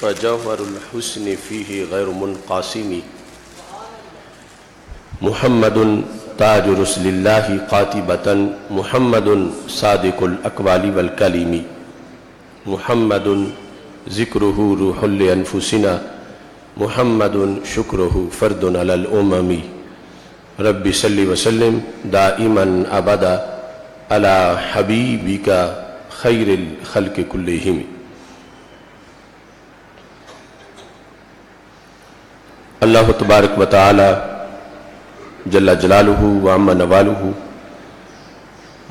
فجوهر الحسن فيه غير منقاسم محمد تاج رسل الله قاتبة محمد صادق الأقوال والكلم محمد ذكره روح لأنفسنا محمد شكره فرد على الأمم رب صل وسلم دائما أبدا على حبيبك خير الخلق كلهم. اللہ تبارک و تعالی جل جلالہ و عم نوالہ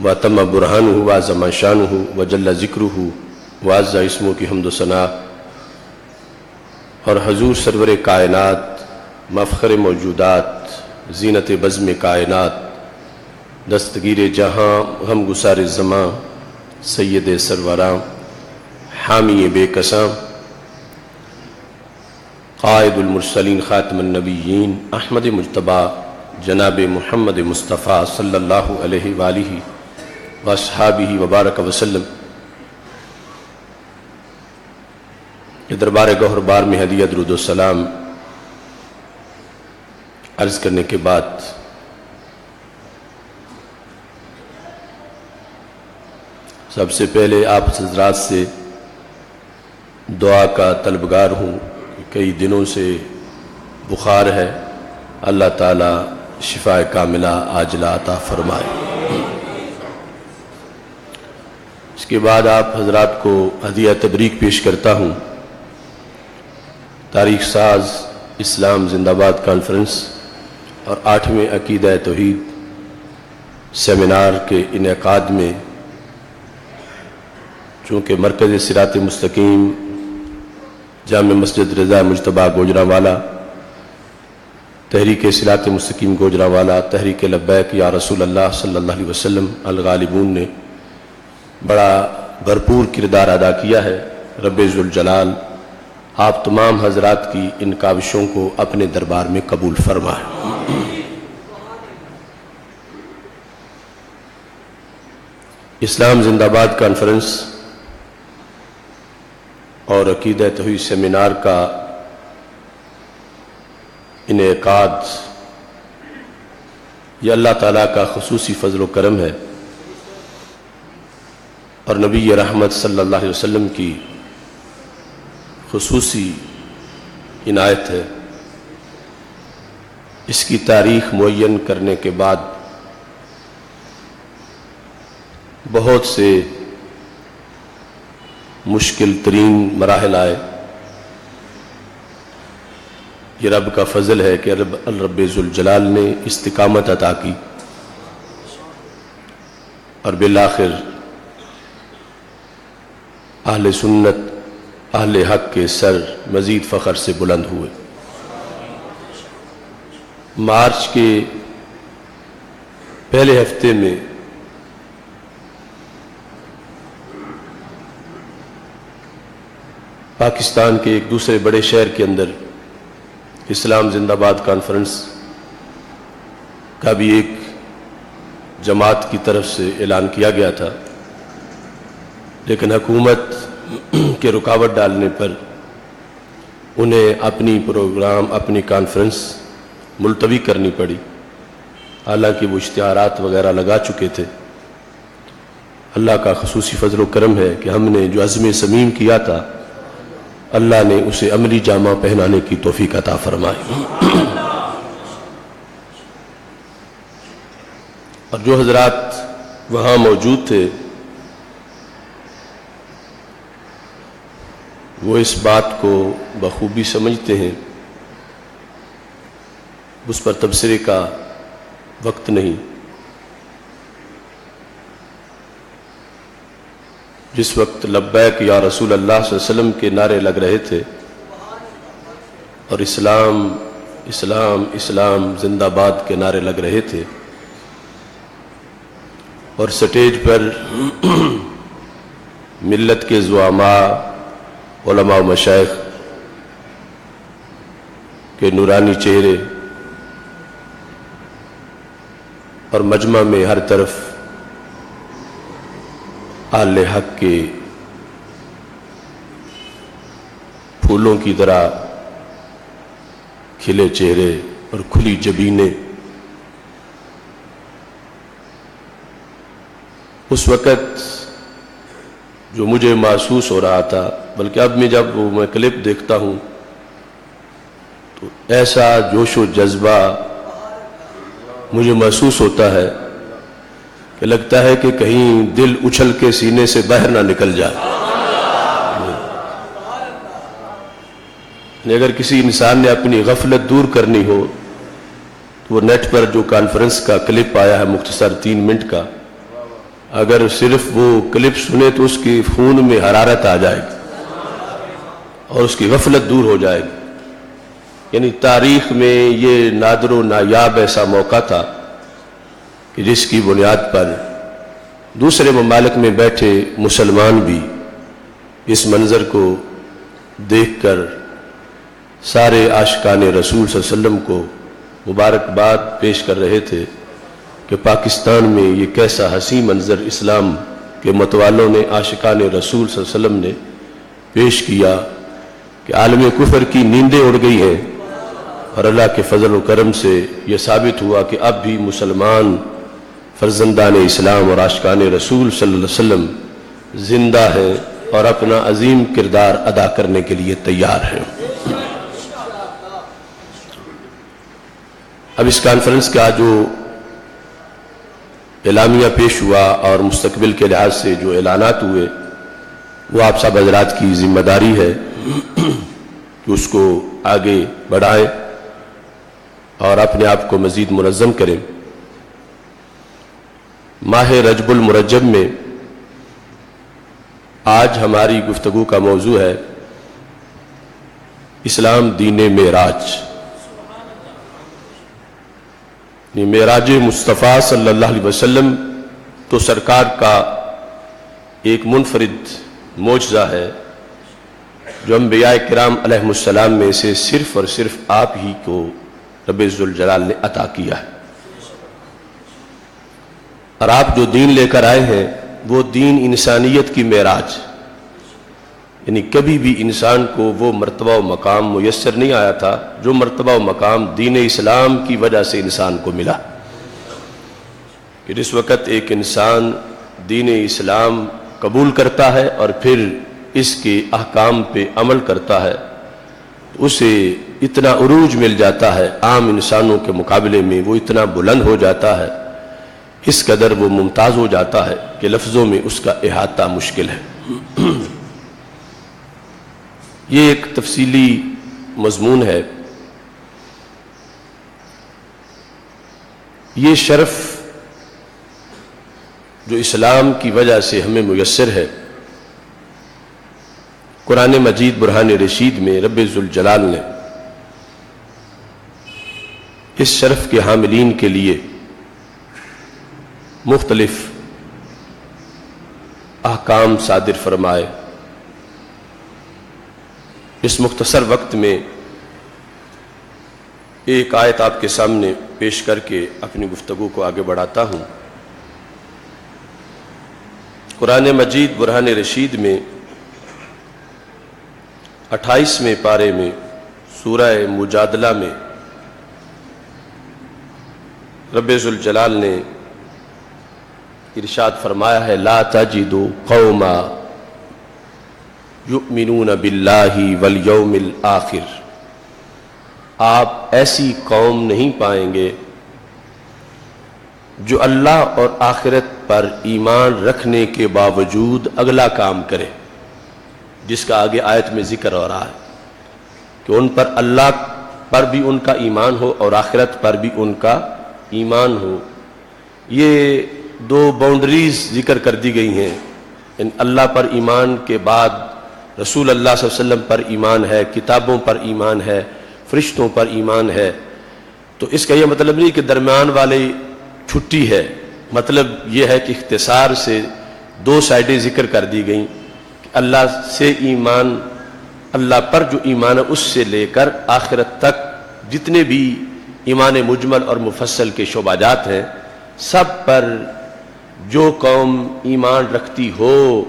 و تم برہانہ و عظم شانہ و جل ذکرہ و عز اسمہ کی حمد و ثنا اور حضور سرور کائنات مفخر موجودات زینت بزم کائنات دستگیر جہاں غم گسار زماں سید سروراں حامی بے کساں قائد المرسلین خاتم النبیین احمد مجتبی جناب محمد مصطفیٰ صلی اللہ علیہ وآلہ واصحابہ وبارک وسلم دربار گوہر بار میں ہدیہ درود و سلام عرض کرنے کے بعد سب سے پہلے آپ حضرات سے دعا کا طلبگار ہوں. کئی دنوں سے بخار ہے، اللہ تعالی شفاء کاملہ عاجلہ عطا فرمائے. اس کے بعد آپ حضرات کو ہدیہ تبریک پیش کرتا ہوں. تاریخ ساز اسلام زندہ باد کانفرنس اور 8ویں عقیدہ توحید سیمینار کے انعقاد میں چونکہ مرکز صراط مستقیم جامع مسجد رضا مجتبی گوجرانوالا، تحریک صراط مستقیم گوجرانوالا، تحریک لبیک یا رسول اللہ صلی اللہ علیہ وسلم الغالبون نے بڑا بھرپور کردار ادا کیا ہے. رب ذوالجلال آپ تمام حضرات کی ان کاوشوں کو اپنے دربار میں قبول فرمائے. اسلام زندہ باد کانفرنس اور عقیدہ توحید سیمینار کا انعقاد یہ اللہ تعالیٰ کا خصوصی فضل و کرم ہے اور نبی رحمت صلی اللہ علیہ وسلم کی خصوصی عنایت ہے. اس کی تاریخ معین کرنے کے بعد بہت سے مشکل ترین مراحل آئے. یہ رب کا فضل ہے کہ رب ذوالجلال نے استقامت عطا کی اور بالآخر اہل سنت اہل حق کے سر مزید فخر سے بلند ہوئے. مارچ کے پہلے ہفتے میں پاکستان کے ایک دوسرے بڑے شہر کے اندر اسلام زندہ باد کانفرنس کا بھی ایک جماعت کی طرف سے اعلان کیا گیا تھا، لیکن حکومت کے رکاوٹ ڈالنے پر انہیں اپنی پروگرام اپنی کانفرنس ملتوی کرنی پڑی. حالانکہ وہ اشتہارات وغیرہ لگا چکے تھے. اللہ کا خصوصی فضل و کرم ہے کہ ہم نے جو عزم صمیم کیا تھا اللہ نے اسے عملی جامہ پہنانے کی توفیق عطا فرمائی. اور جو حضرات وہاں موجود تھے وہ اس بات کو بخوبی سمجھتے ہیں. اس پر تبصرے کا وقت نہیں. جس وقت لبیک یا رسول اللہ صلی اللہ علیہ وسلم کے نعرے لگ رہے تھے اور اسلام اسلام اسلام زندہ باد کے نعرے لگ رہے تھے اور سٹیج پر ملت کے زعماء علماء و مشائخ کے نورانی چہرے اور مجمع میں ہر طرف اہل حق کے پھولوں کی طرح کھلے چہرے اور کھلی جبینیں. اس وقت جو مجھے محسوس ہو رہا تھا، بلکہ اب جب میں کلپ دیکھتا ہوں تو ایسا جوش و جذبہ مجھے محسوس ہوتا ہے کہ لگتا ہے کہ کہیں دل اچھل کے سینے سے باہر نہ نکل جائے. اگر کسی انسان نے اپنی غفلت دور کرنی ہو تو وہ نیٹ پر جو کانفرنس کا کلپ آیا ہے مختصر 3 منٹ کا، اگر صرف وہ کلپ سنے تو اس کے خون میں حرارت آ جائے گی اور اس کی غفلت دور ہو جائے گی. یعنی تاریخ میں یہ نادر و نایاب ایسا موقع تھا کہ جس کی بنیاد پر دوسرے ممالک میں بیٹھے مسلمان بھی اس منظر کو دیکھ کر سارے عاشقان رسول صلی اللہ علیہ وسلم کو مبارکباد پیش کر رہے تھے کہ پاکستان میں یہ کیسا حسین منظر اسلام کے متوالوں نے، عاشقان رسول صلی اللہ علیہ وسلم نے پیش کیا کہ عالم کفر کی نیندیں اڑ گئی ہیں، اور اللہ کے فضل و کرم سے یہ ثابت ہوا کہ اب بھی مسلمان فرزندان اسلام اور عاشقان رسول صلی اللہ علیہ وسلم زندہ ہیں اور اپنا عظیم کردار ادا کرنے کے لیے تیار ہیں. اب اس کانفرنس کا جو اعلامیہ پیش ہوا اور مستقبل کے لحاظ سے جو اعلانات ہوئے، وہ آپ سب حضرات کی ذمہ داری ہے کہ اس کو آگے بڑھائیں اور اپنے آپ کو مزید منظم کریں. ماہ رجب المرجب میں آج ہماری گفتگو کا موضوع ہے اسلام دین معراج. معراج مصطفیٰ صلی اللہ علیہ وسلم تو سرکار کا ایک منفرد معجزہ ہے جو انبیاء کرام علیہم السلام میں سے صرف اور صرف آپ ہی کو رب ذوالجلال نے عطا کیا ہے. اور آپ جو دین لے کر آئے ہیں وہ دین انسانیت کی معراج، یعنی کبھی بھی انسان کو وہ مرتبہ و مقام میسر نہیں آیا تھا جو مرتبہ و مقام دین اسلام کی وجہ سے انسان کو ملا. کہ جس وقت ایک انسان دین اسلام قبول کرتا ہے اور پھر اس کے احکام پہ عمل کرتا ہے تو اسے اتنا عروج مل جاتا ہے، عام انسانوں کے مقابلے میں وہ اتنا بلند ہو جاتا ہے، اس قدر وہ ممتاز ہو جاتا ہے کہ لفظوں میں اس کا احاطہ مشکل ہے. یہ ایک تفصیلی مضمون ہے. یہ شرف جو اسلام کی وجہ سے ہمیں میسر ہے، قرآن مجید برہان رشید میں رب ذوالجلال نے اس شرف کے حاملین کے لیے مختلف احکام صادر فرمائے. اس مختصر وقت میں ایک آیت آپ کے سامنے پیش کر کے اپنی گفتگو کو آگے بڑھاتا ہوں. قرآن مجید برہان رشید میں 28ویں پارے میں سورہ مجادلہ میں رب ذوالجلال نے ارشاد فرمایا ہے لا تجد قوما یؤمنون باللہ والیوم الآخر. آپ ایسی قوم نہیں پائیں گے جو اللہ اور آخرت پر ایمان رکھنے کے باوجود اگلا کام کرے، جس کا آگے آیت میں ذکر ہو رہا ہے کہ ان پر اللہ پر بھی ان کا ایمان ہو اور آخرت پر بھی ان کا ایمان ہو. یہ 2 باؤنڈریز ذکر کر دی گئی ہیں. ان اللہ پر ایمان کے بعد رسول اللہ صلی اللہ علیہ وسلم پر ایمان ہے، کتابوں پر ایمان ہے، فرشتوں پر ایمان ہے. تو اس کا یہ مطلب نہیں کہ درمیان والی چھٹی ہے، مطلب یہ ہے کہ اختصار سے 2 سائڈیں ذکر کر دی گئیں کہ اللہ سے ایمان، اللہ پر جو ایمان ہے اس سے لے کر آخرت تک جتنے بھی ایمان مجمل اور مفصل کے شعبہ جات ہیں، سب پر جو قوم ایمان رکھتی ہو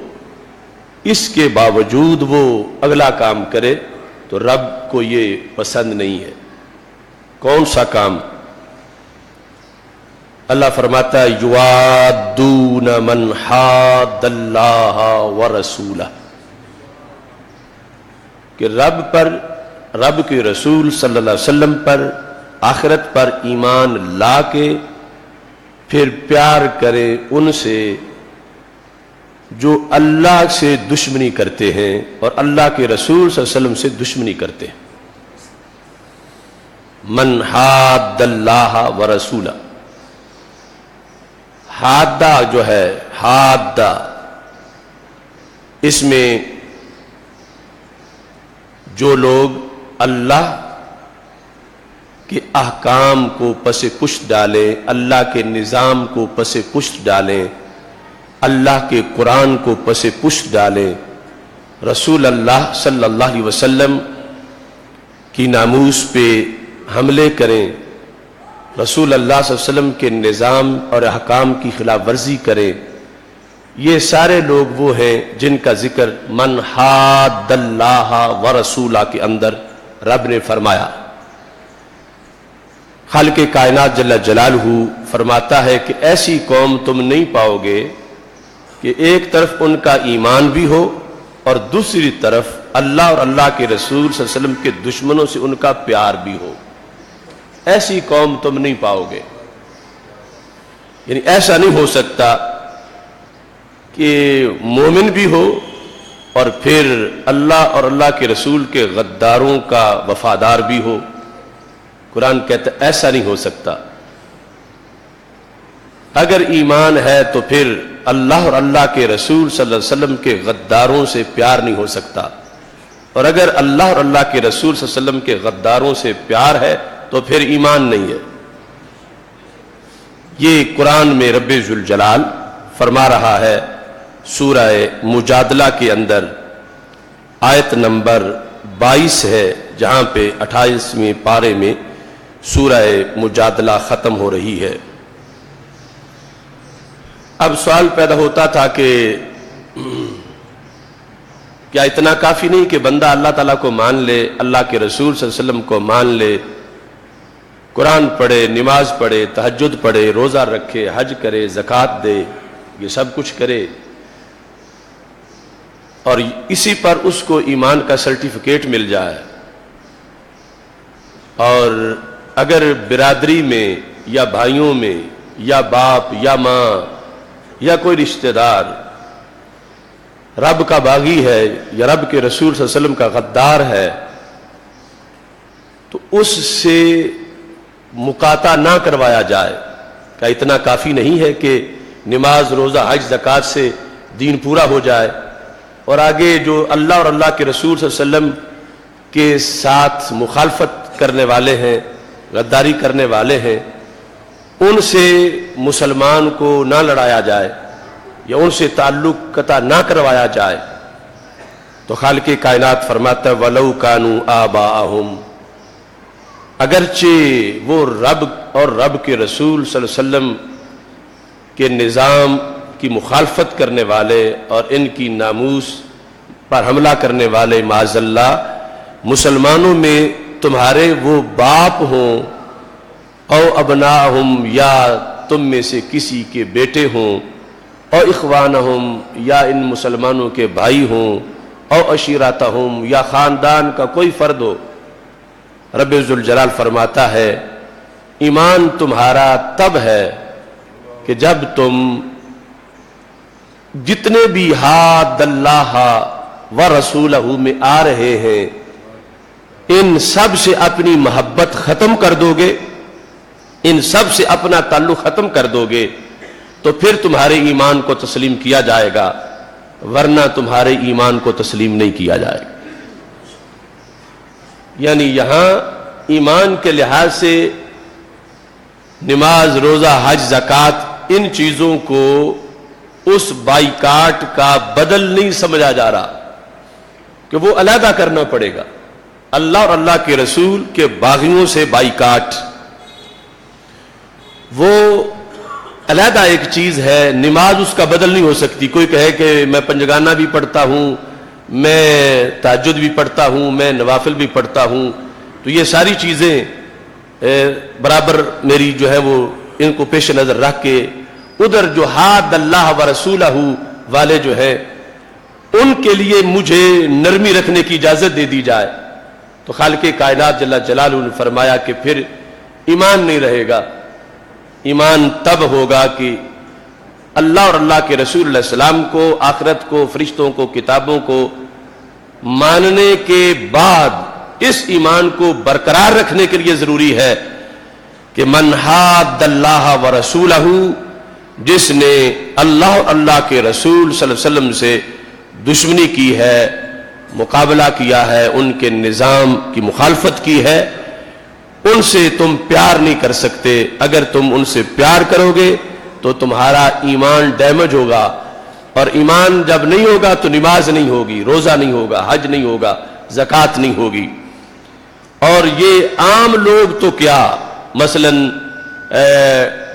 اس کے باوجود وہ اگلا کام کرے تو رب کو یہ پسند نہیں ہے۔ کون سا کام؟ اللہ فرماتا ہے یوادون من حاد اللہ ورسولہ، کہ رب پر، رب کے رسول صلی اللہ علیہ وسلم پر، آخرت پر ایمان لا کے پھر پیار کرے ان سے جو اللہ سے دشمنی کرتے ہیں اور اللہ کے رسول صلی اللہ علیہ وسلم سے دشمنی کرتے ہیں۔ من حاد اللہ ورسولہ، حادہ جو ہے، حادہ اس میں جو لوگ اللہ کے احکام کو پس پشت ڈالیں، اللہ کے نظام کو پس پشت ڈالیں، اللہ کے قرآن کو پس پشت ڈالیں، رسول اللہ صلی اللہ علیہ وسلم کی ناموس پہ حملے کریں، رسول اللہ صلی اللہ علیہ وسلم کے نظام اور احکام کی خلاف ورزی کریں، یہ سارے لوگ وہ ہیں جن کا ذکر من حاد اللہ ورسولہ کے اندر رب نے فرمایا۔ خالق کائنات جل جلالہ فرماتا ہے کہ ایسی قوم تم نہیں پاؤ گے کہ ایک طرف ان کا ایمان بھی ہو اور دوسری طرف اللہ اور اللہ کے رسول صلی اللہ علیہ وسلم کے دشمنوں سے ان کا پیار بھی ہو۔ ایسی قوم تم نہیں پاؤ گے، یعنی ایسا نہیں ہو سکتا کہ مومن بھی ہو اور پھر اللہ اور اللہ کے رسول کے غداروں کا وفادار بھی ہو۔ قرآن کہتا ہے ایسا نہیں ہو سکتا۔ اگر ایمان ہے تو پھر اللہ اور اللہ کے رسول صلی اللہ علیہ وسلم کے غداروں سے پیار نہیں ہو سکتا، اور اگر اللہ اور اللہ کے رسول صلی اللہ علیہ وسلم کے غداروں سے پیار ہے تو پھر ایمان نہیں ہے۔ یہ قرآن میں رب ذوالجلال فرما رہا ہے سورہ مجادلہ کے اندر، آیت نمبر 22 ہے، جہاں پہ 28ویں پارے میں سورہ مجادلہ ختم ہو رہی ہے۔ اب سوال پیدا ہوتا تھا کہ کیا اتنا کافی نہیں کہ بندہ اللہ تعالیٰ کو مان لے، اللہ کے رسول صلی اللہ علیہ وسلم کو مان لے، قرآن پڑھے، نماز پڑھے، تہجد پڑھے، روزہ رکھے، حج کرے، زکوٰۃ دے، یہ سب کچھ کرے اور اسی پر اس کو ایمان کا سرٹیفکیٹ مل جائے؟ اور اگر برادری میں یا بھائیوں میں یا باپ یا ماں یا کوئی رشتہ دار رب کا باغی ہے یا رب کے رسول صلی اللہ علیہ وسلم کا غدار ہے تو اس سے مقاطعہ نہ کروایا جائے؟ کیا اتنا کافی نہیں ہے کہ نماز، روزہ، حج، زکوٰۃ سے دین پورا ہو جائے، اور آگے جو اللہ اور اللہ کے رسول صلی اللہ علیہ وسلم کے ساتھ مخالفت کرنے والے ہیں، غداری کرنے والے ہیں، ان سے مسلمان کو نہ لڑایا جائے یا ان سے تعلق قطع نہ کروایا جائے؟ تو خالق کائنات فرماتا ہے وَلَوْ كَانُوا آبَاءَهُمْ، اگرچہ وہ رب اور رب کے رسول صلی اللہ علیہ وسلم کے نظام کی مخالفت کرنے والے اور ان کی ناموس پر حملہ کرنے والے معاذ اللہ مسلمانوں میں تمہارے وہ باپ ہوں او ابناہم، یا تم میں سے کسی کے بیٹے ہوں، او اخوانہم، یا ان مسلمانوں کے بھائی ہوں، او عشیرتہم، یا خاندان کا کوئی فرد ہو، رب ذوالجلال فرماتا ہے ایمان تمہارا تب ہے کہ جب تم جتنے بھی حاد اللہ و رسولہ میں آ رہے ہیں ان سب سے اپنی محبت ختم کر دو گے، ان سب سے اپنا تعلق ختم کر دو گے تو پھر تمہارے ایمان کو تسلیم کیا جائے گا، ورنہ تمہارے ایمان کو تسلیم نہیں کیا جائے گا۔ یعنی یہاں ایمان کے لحاظ سے نماز، روزہ، حج، زکوٰۃ، ان چیزوں کو اس بائیکاٹ کا بدل نہیں سمجھا جا رہا کہ وہ علیحدہ کرنا پڑے گا۔ اللہ اور اللہ کے رسول کے باغیوں سے بائیکاٹ وہ علیحدہ ایک چیز ہے، نماز اس کا بدل نہیں ہو سکتی۔ کوئی کہے کہ میں پنجگانہ بھی پڑھتا ہوں، میں تہجد بھی پڑھتا ہوں، میں نوافل بھی پڑھتا ہوں، تو یہ ساری چیزیں برابر میری جو ہے وہ ان کو پیش نظر رکھ کے ادھر جو حاد اللہ و رسولہ والے جو ہیں ان کے لیے مجھے نرمی رکھنے کی اجازت دے دی جائے، تو خالق کائنات جل جلالہ نے فرمایا کہ پھر ایمان نہیں رہے گا۔ ایمان تب ہوگا کہ اللہ اور اللہ کے رسول علیہ السلام کو، آخرت کو، فرشتوں کو، کتابوں کو ماننے کے بعد اس ایمان کو برقرار رکھنے کے لیے ضروری ہے کہ من حاد اللہ و رسولہ، جس نے اللہ اور اللہ کے رسول صلی اللہ علیہ وسلم سے دشمنی کی ہے، مقابلہ کیا ہے، ان کے نظام کی مخالفت کی ہے، ان سے تم پیار نہیں کر سکتے۔ اگر تم ان سے پیار کرو گے تو تمہارا ایمان ڈیمیج ہوگا، اور ایمان جب نہیں ہوگا تو نماز نہیں ہوگی، روزہ نہیں ہوگا، حج نہیں ہوگا، زکوٰۃ نہیں ہوگی۔ اور یہ عام لوگ تو کیا، مثلا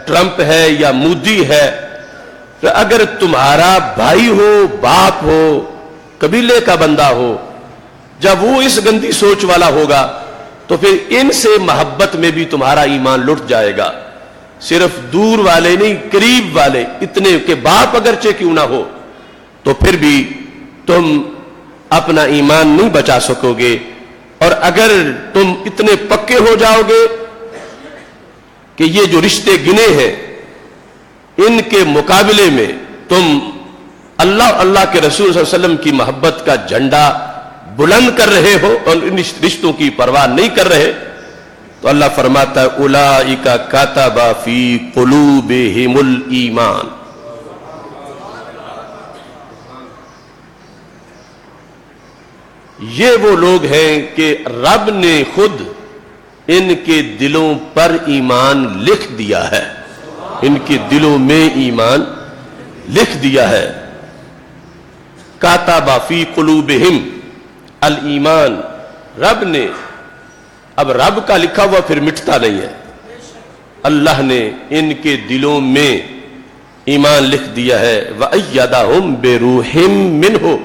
ٹرمپ ہے یا مودی ہے، تو اگر تمہارا بھائی ہو، باپ ہو، قبیلے کا بندہ ہو، جب وہ اس گندی سوچ والا ہوگا تو پھر ان سے محبت میں بھی تمہارا ایمان لٹ جائے گا۔ صرف دور والے نہیں، قریب والے، اتنے کہ باپ اگرچہ کیوں نہ ہو، تو پھر بھی تم اپنا ایمان نہیں بچا سکو گے۔ اور اگر تم اتنے پکے ہو جاؤ گے کہ یہ جو رشتے گنے ہیں ان کے مقابلے میں تم اللہ اللہ کے رسول صلی اللہ علیہ وسلم کی محبت کا جھنڈا بلند کر رہے ہو اور ان رشتوں کی پرواہ نہیں کر رہے، تو اللہ فرماتا ہے اولئک کتب فی قلوبہم الایمان، یہ وہ لوگ ہیں کہ رب نے خود ان کے دلوں پر ایمان لکھ دیا ہے، ان کے دلوں میں ایمان لکھ دیا ہے۔ کاتب فی قلوبہم الایمان، رب نے، اب رب کا لکھا ہوا پھر مٹتا نہیں ہے، اللہ نے ان کے دلوں میں ایمان لکھ دیا ہے۔ وَأَيَّدَهُمْ بِرُوحٍ مِّنْهُ،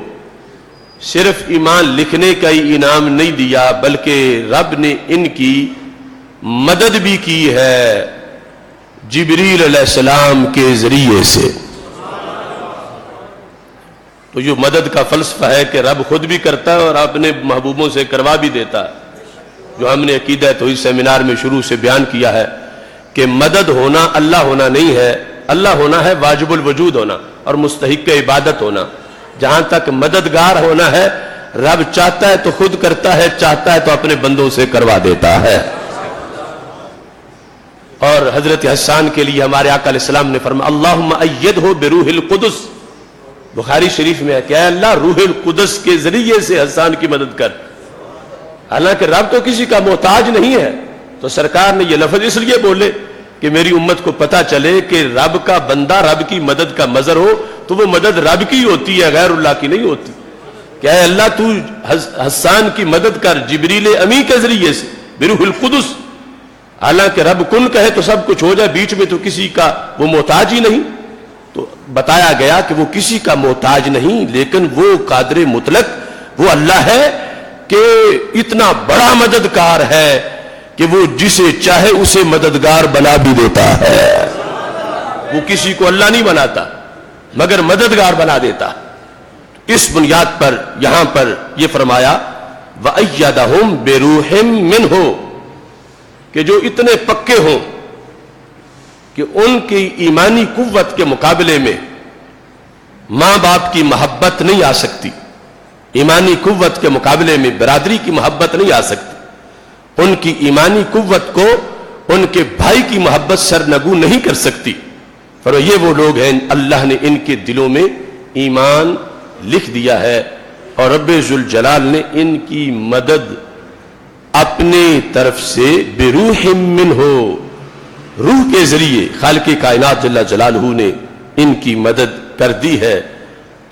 صرف ایمان لکھنے کا ہی انعام نہیں دیا بلکہ رب نے ان کی مدد بھی کی ہے جبریل علیہ السلام کے ذریعے سے۔ تو یہ مدد کا فلسفہ ہے کہ رب خود بھی کرتا ہے اور اپنے محبوبوں سے کروا بھی دیتا ہے، جو ہم نے عقیدہ توحید سیمینار میں شروع سے بیان کیا ہے کہ مدد ہونا اللہ ہونا نہیں ہے، اللہ ہونا ہے واجب الوجود ہونا اور مستحق عبادت ہونا۔ جہاں تک مددگار ہونا ہے، رب چاہتا ہے تو خود کرتا ہے، چاہتا ہے تو اپنے بندوں سے کروا دیتا ہے۔ اور حضرت حسان کے لیے ہمارے آقا علیہ السلام نے فرمایا اللہم ایدہ بروح القدس، بخاری شریف میں ہے کہ اے اللہ روح القدس کے ذریعے سے حسان کی مدد کر۔ حالانکہ رب تو کسی کا محتاج نہیں ہے، تو سرکار نے یہ لفظ اس لیے بولے کہ میری امت کو پتا چلے کہ رب کا بندہ رب کی مدد کا مظہر ہو تو وہ مدد رب کی ہوتی ہے، غیر اللہ کی نہیں ہوتی۔ کہ اے اللہ تو حسان کی مدد کر جبریل امی کے ذریعے سے بروح القدس، حالانکہ رب کن کہے تو سب کچھ ہو جائے، بیچ میں تو کسی کا وہ محتاج ہی نہیں۔ تو بتایا گیا کہ وہ کسی کا محتاج نہیں، لیکن وہ قادر مطلق وہ اللہ ہے کہ اتنا بڑا مددگار ہے کہ وہ جسے چاہے اسے مددگار بنا بھی دیتا ہے۔ وہ کسی کو اللہ نہیں بناتا مگر مددگار بنا دیتا۔ اس بنیاد پر یہاں پر یہ فرمایا وَأَيَّدَهُمْ بِرُوحٍ مِّنْهُ، کہ جو اتنے پکے ہوں کہ ان کی ایمانی قوت کے مقابلے میں ماں باپ کی محبت نہیں آ سکتی، ایمانی قوت کے مقابلے میں برادری کی محبت نہیں آ سکتی، ان کی ایمانی قوت کو ان کے بھائی کی محبت سرنگو نہیں کر سکتی۔ پر یہ وہ لوگ ہیں اللہ نے ان کے دلوں میں ایمان لکھ دیا ہے، اور رب ذوالجلال نے ان کی مدد اپنے طرف سے بروح منہ، روح کے ذریعے خالق کائنات جل جلالہ نے ان کی مدد کر دی ہے۔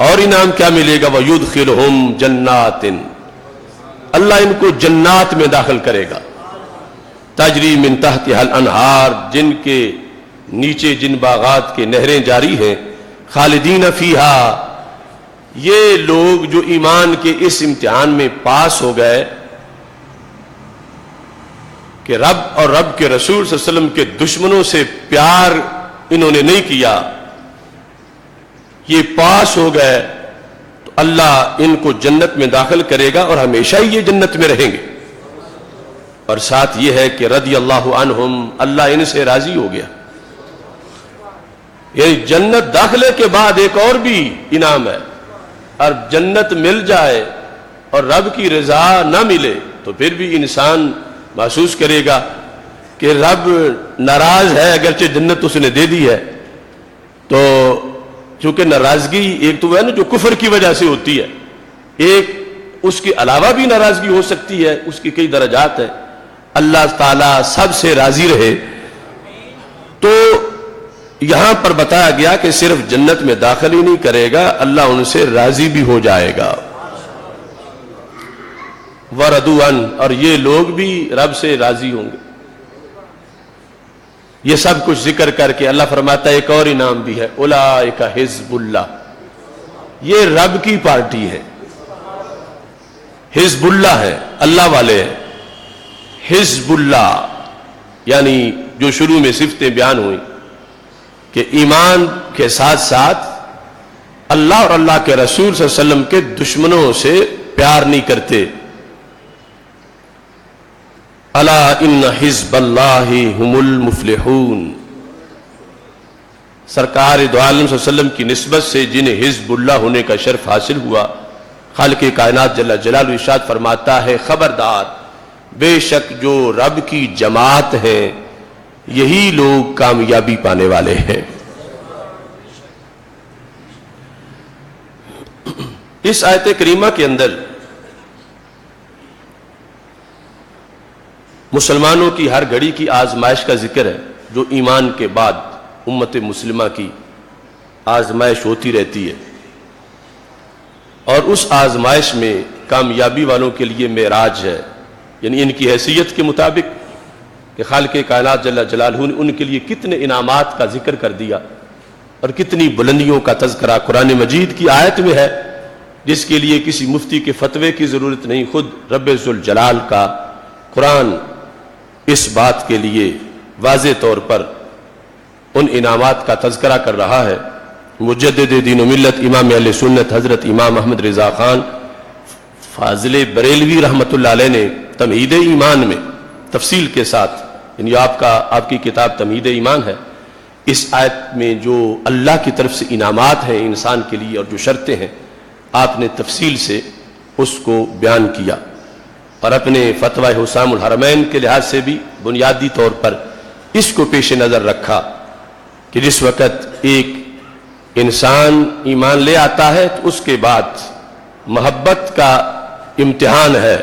اور انعام کیا ملے گا؟ وَيُدْخِلُهُمْ جَنَّاتٍ، اللہ ان کو جنات میں داخل کرے گا، تجری من تحتها الانہار، جن کے نیچے جن باغات کے نہریں جاری ہیں، خالدین فیہا، یہ لوگ جو ایمان کے اس امتحان میں پاس ہو گئے کہ رب اور رب کے رسول صلی اللہ علیہ وسلم کے دشمنوں سے پیار انہوں نے نہیں کیا، یہ پاس ہو گئے، تو اللہ ان کو جنت میں داخل کرے گا اور ہمیشہ ہی یہ جنت میں رہیں گے۔ اور ساتھ یہ ہے کہ رضی اللہ عنہم، اللہ ان سے راضی ہو گیا۔ یہ جنت داخلے کے بعد ایک اور بھی انعام ہے، اور جنت مل جائے اور رب کی رضا نہ ملے تو پھر بھی انسان محسوس کرے گا کہ رب ناراض ہے، اگرچہ جنت اس نے دے دی ہے۔ تو چونکہ ناراضگی ایک تو وہ ہے نا جو کفر کی وجہ سے ہوتی ہے، ایک اس کے علاوہ بھی ناراضگی ہو سکتی ہے، اس کی کئی درجات ہیں۔ اللہ تعالیٰ سب سے راضی رہے۔ تو یہاں پر بتایا گیا کہ صرف جنت میں داخل ہی نہیں کرے گا، اللہ ان سے راضی بھی ہو جائے گا۔ وَرَضُوا عَنْهُ، اور یہ لوگ بھی رب سے راضی ہوں گے۔ یہ سب کچھ ذکر کر کے اللہ فرماتا ہے ایک اور انعام بھی ہے، اولئک حزب اللہ، یہ رب کی پارٹی ہے، حزب اللہ ہے، اللہ والے ہیں۔ حزب اللہ یعنی جو شروع میں صفتیں بیان ہوئی کہ ایمان کے ساتھ ساتھ اللہ اور اللہ کے رسول صلی اللہ علیہ وسلم کے دشمنوں سے پیار نہیں کرتے۔ الا ان حزب اللہ هم المفلحون، سرکار دو عالم صلی اللہ علیہ وسلم کی نسبت سے جنہیں حزب اللہ ہونے کا شرف حاصل ہوا، خالق کائنات جل جلالہ ارشاد فرماتا ہے خبردار، بے شک جو رب کی جماعت ہے یہی لوگ کامیابی پانے والے ہیں۔ اس آیت کریمہ کے اندر مسلمانوں کی ہر گھڑی کی آزمائش کا ذکر ہے، جو ایمان کے بعد امت مسلمہ کی آزمائش ہوتی رہتی ہے، اور اس آزمائش میں کامیابی والوں کے لیے معراج ہے، یعنی ان کی حیثیت کے مطابق کہ خالق کائنات جل جلالہ نے ان کے لیے کتنے انعامات کا ذکر کر دیا اور کتنی بلندیوں کا تذکرہ قرآن مجید کی آیت میں ہے، جس کے لیے کسی مفتی کے فتوے کی ضرورت نہیں، خود رب ذوالجلال کا قرآن اس بات کے لیے واضح طور پر ان انعامات کا تذکرہ کر رہا ہے۔ مجدد دین و ملت امام اہل سنت حضرت امام احمد رضا خان فاضل بریلوی رحمۃ اللہ علیہ نے تمہید ایمان میں تفصیل کے ساتھ، یعنی آپ کی کتاب تمہید ایمان ہے، اس آیت میں جو اللہ کی طرف سے انعامات ہیں انسان کے لیے اور جو شرطیں ہیں، آپ نے تفصیل سے اس کو بیان کیا، اور اپنے فتویٰ حسام الحرمین کے لحاظ سے بھی بنیادی طور پر اس کو پیش نظر رکھا کہ جس وقت ایک انسان ایمان لے آتا ہے تو اس کے بعد محبت کا امتحان ہے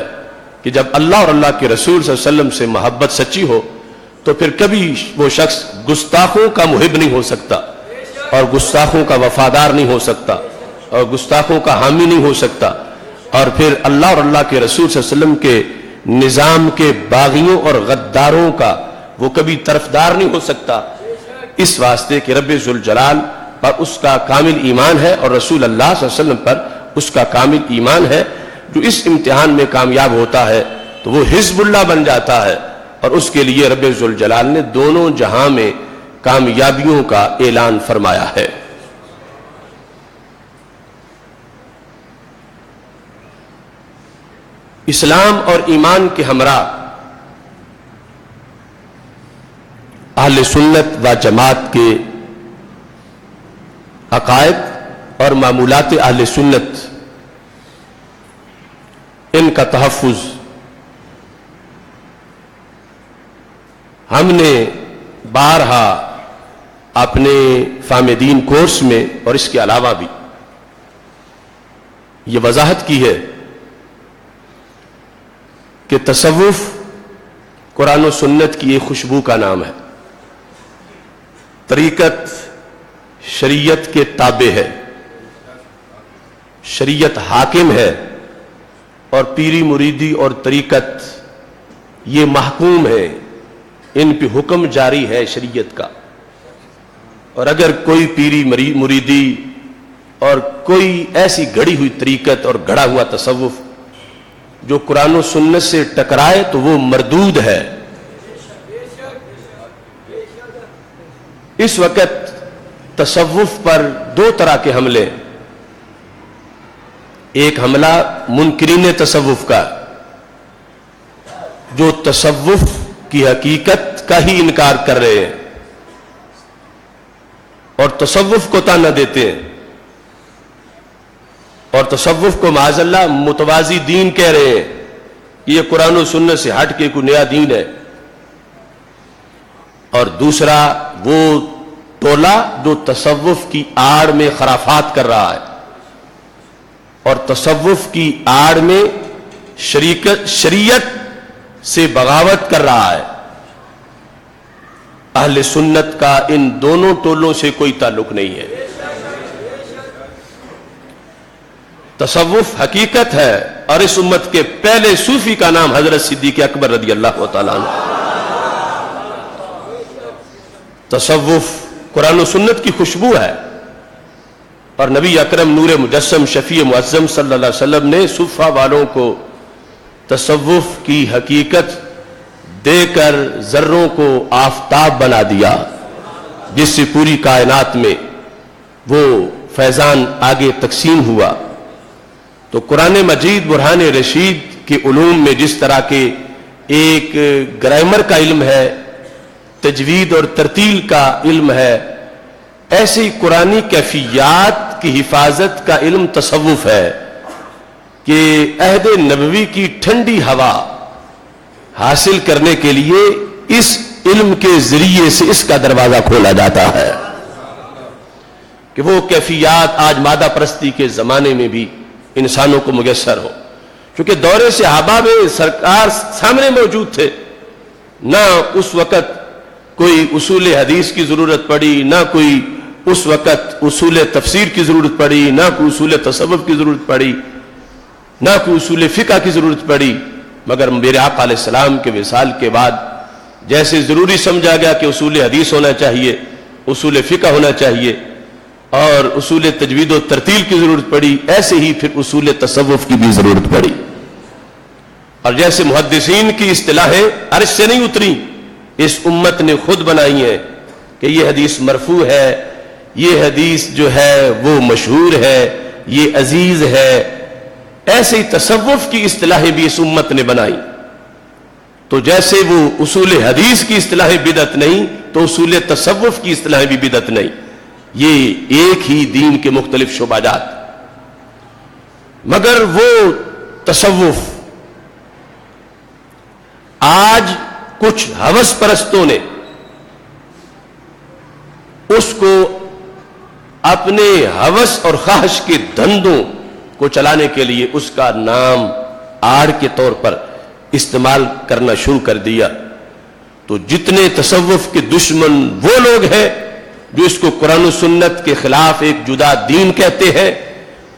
کہ جب اللہ اور اللہ کے رسول صلی اللہ علیہ وسلم سے محبت سچی ہو تو پھر کبھی وہ شخص گستاخوں کا محب نہیں ہو سکتا، اور گستاخوں کا وفادار نہیں ہو سکتا، اور گستاخوں کا حامی نہیں ہو سکتا، اور پھر اللہ اور اللہ کے رسول صلی اللہ علیہ وسلم کے نظام کے باغیوں اور غداروں کا وہ کبھی طرفدار نہیں ہو سکتا، اس واسطے کہ رب ذوالجلال پر اس کا کامل ایمان ہے اور رسول اللہ صلی اللہ علیہ وسلم پر اس کا کامل ایمان ہے۔ جو اس امتحان میں کامیاب ہوتا ہے تو وہ حزب اللہ بن جاتا ہے، اور اس کے لیے رب ذوالجلال نے دونوں جہاں میں کامیابیوں کا اعلان فرمایا ہے۔ اسلام اور ایمان کے ہمراہ اہل سنت و جماعت کے عقائد اور معمولات اہل سنت، ان کا تحفظ ہم نے بارہا اپنے فہم دین کورس میں اور اس کے علاوہ بھی یہ وضاحت کی ہے کہ تصوف قرآن و سنت کی ایک خوشبو کا نام ہے، طریقت شریعت کے تابع ہے، شریعت حاکم ہے، اور پیری مریدی اور طریقت یہ محکوم ہے، ان پہ حکم جاری ہے شریعت کا۔ اور اگر کوئی پیری مریدی اور کوئی ایسی گھڑی ہوئی طریقت اور گھڑا ہوا تصوف جو قرآن و سنت سے ٹکرائے تو وہ مردود ہے۔ اس وقت تصوف پر دو طرح کے حملے، ایک حملہ منکرین تصوف کا جو تصوف کی حقیقت کا ہی انکار کر رہے ہیں اور تصوف کو تانا دیتے ہیں اور تصوف کو معاذ اللہ متوازی دین کہہ رہے ہیں کہ یہ قرآن و سنت سے ہٹ کے کوئی نیا دین ہے، اور دوسرا وہ ٹولہ جو تصوف کی آڑ میں خرافات کر رہا ہے اور تصوف کی آڑ میں شریعت سے بغاوت کر رہا ہے۔ اہل سنت کا ان دونوں ٹولوں سے کوئی تعلق نہیں ہے۔ تصوف حقیقت ہے اور اس امت کے پہلے صوفی کا نام حضرت صدیق اکبر رضی اللہ تعالیٰ عنہ۔ تصوف قرآن و سنت کی خوشبو ہے اور نبی اکرم نور مجسم شفیع معظم صلی اللہ علیہ وسلم نے صوفہ والوں کو تصوف کی حقیقت دے کر ذروں کو آفتاب بنا دیا، جس سے پوری کائنات میں وہ فیضان آگے تقسیم ہوا۔ تو قرآن مجید برہان رشید کے علوم میں جس طرح کے ایک گرامر کا علم ہے، تجوید اور ترتیل کا علم ہے، ایسی قرآنی کیفیات کی حفاظت کا علم تصوف ہے کہ عہد نبوی کی ٹھنڈی ہوا حاصل کرنے کے لیے اس علم کے ذریعے سے اس کا دروازہ کھولا جاتا ہے کہ وہ کیفیات آج مادہ پرستی کے زمانے میں بھی انسانوں کو میسر ہو، کیونکہ دور صحابہ میں سرکار سامنے موجود تھے، نہ اس وقت کوئی اصول حدیث کی ضرورت پڑی، نہ کوئی اس وقت اصول تفسیر کی ضرورت پڑی، نہ کوئی اصول تصوف کی ضرورت پڑی، نہ کوئی اصول فقہ کی ضرورت پڑی، مگر میرے آقا علیہ السلام کے وصال کے بعد جیسے ضروری سمجھا گیا کہ اصول حدیث ہونا چاہیے، اصول فقہ ہونا چاہیے اور اصول تجوید و ترتیل کی ضرورت پڑی، ایسے ہی پھر اصول تصوف کی بھی ضرورت پڑی۔ اور جیسے محدثین کی اصطلاحیں عرش سے نہیں اتری، اس امت نے خود بنائی ہیں کہ یہ حدیث مرفوع ہے، یہ حدیث جو ہے وہ مشہور ہے، یہ عزیز ہے، ایسے ہی تصوف کی اصطلاحیں بھی اس امت نے بنائی۔ تو جیسے وہ اصول حدیث کی اصطلاحیں بدعت نہیں تو اصول تصوف کی اصطلاحیں بھی بدعت نہیں، یہ ایک ہی دین کے مختلف شعبہ جات۔ مگر وہ تصوف آج کچھ ہوس پرستوں نے اس کو اپنے ہوس اور خواہش کے دھندوں کو چلانے کے لیے اس کا نام آڑ کے طور پر استعمال کرنا شروع کر دیا۔ تو جتنے تصوف کے دشمن وہ لوگ ہیں جو اس کو قرآن و سنت کے خلاف ایک جدا دین کہتے ہیں،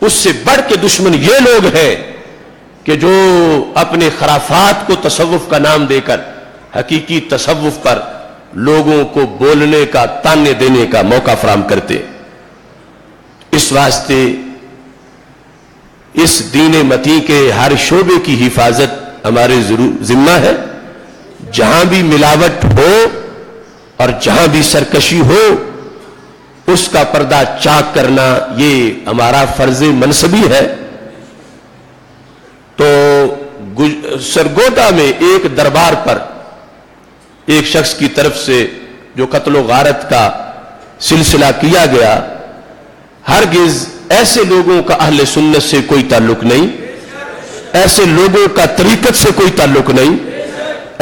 اس سے بڑھ کے دشمن یہ لوگ ہیں کہ جو اپنے خرافات کو تصوف کا نام دے کر حقیقی تصوف پر لوگوں کو بولنے کا، تانے دینے کا موقع فراہم کرتے۔ اس واسطے اس دین متی کے ہر شعبے کی حفاظت ہمارے ذمہ ہے۔ جہاں بھی ملاوٹ ہو اور جہاں بھی سرکشی ہو اس کا پردہ چاک کرنا یہ ہمارا فرض منصبی ہے۔ تو سرگودا میں ایک دربار پر ایک شخص کی طرف سے جو قتل و غارت کا سلسلہ کیا گیا، ہرگز ایسے لوگوں کا اہل سنت سے کوئی تعلق نہیں، ایسے لوگوں کا طریقت سے کوئی تعلق نہیں،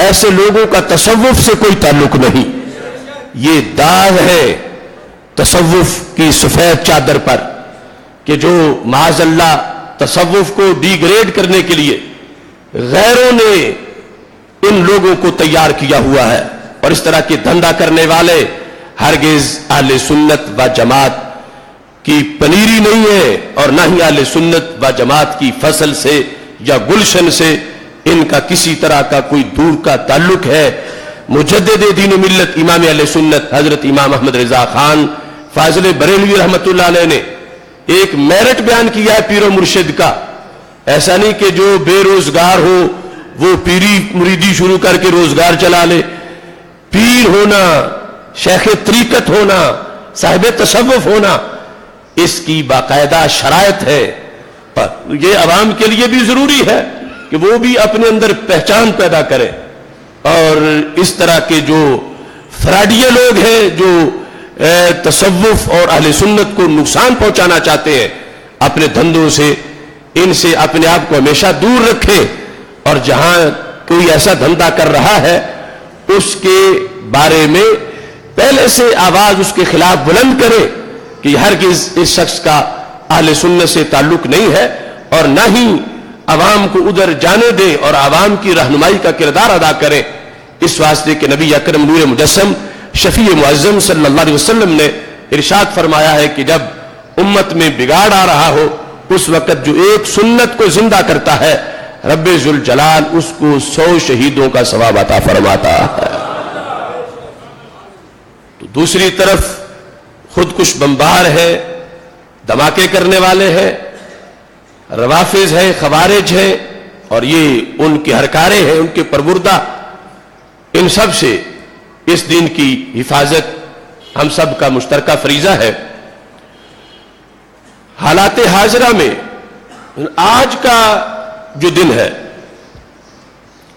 ایسے لوگوں کا تصوف سے کوئی تعلق نہیں۔ یہ داغ ہے تصوف کی سفید چادر پر کہ جو معاذ اللہ تصوف کو ڈی گریڈ کرنے کے لیے غیروں نے ان لوگوں کو تیار کیا ہوا ہے، اور اس طرح کے دھندا کرنے والے ہرگز اہل سنت و جماعت کی پنیری نہیں ہے، اور نہ ہی اہل سنت و جماعت کی فصل سے یا گلشن سے ان کا کسی طرح کا کوئی دور کا تعلق ہے۔ مجدد دین و ملت امام اہل سنت حضرت امام احمد رضا خان فاضل بریلوی رحمت اللہ علیہ نے ایک میرٹ بیان کیا ہے پیر و مرشد کا. ایسا نہیں کہ جو بے روزگار ہو وہ پیری مریدی شروع کر کے روزگار چلا لے. پیر ہونا، شیخ طریقت ہونا، صاحب تصوف ہونا، اس کی باقاعدہ شرائط ہے. یہ عوام کے لیے بھی ضروری ہے کہ وہ بھی اپنے اندر پہچان پیدا کرے. اور اس طرح کے جو فراڈیے لوگ ہیں جو تصوف اور اہل سنت کو نقصان پہنچانا چاہتے ہیں، اپنے دھندوں سے ان سے اپنے آپ کو ہمیشہ دور رکھیں. اور جہاں کوئی ایسا دھندا کر رہا ہے اس کے بارے میں پہلے سے آواز اس کے خلاف بلند کرے کہ ہرگز اس شخص کا اہل سنت سے تعلق نہیں ہے، اور نہ ہی عوام کو ادھر جانے دے اور عوام کی رہنمائی کا کردار ادا کرے. اس واسطے کہ نبی اکرم نور مجسم شفیع معظم صلی اللہ علیہ وسلم نے ارشاد فرمایا ہے کہ جب امت میں بگاڑ آ رہا ہو اس وقت جو ایک سنت کو زندہ کرتا ہے رب ذوالجلال اس کو 100 شہیدوں کا ثواب عطا فرماتا ہے. تو دوسری طرف خودکش بمبار ہے، دھماکے کرنے والے ہیں، روافض ہیں، خوارج ہیں، اور یہ ان کے ہرکارے ہیں، ان کے پروردہ. ان سب سے اس دین کی حفاظت ہم سب کا مشترکہ فریضہ ہے. حالات حاضرہ میں آج کا جو دن ہے،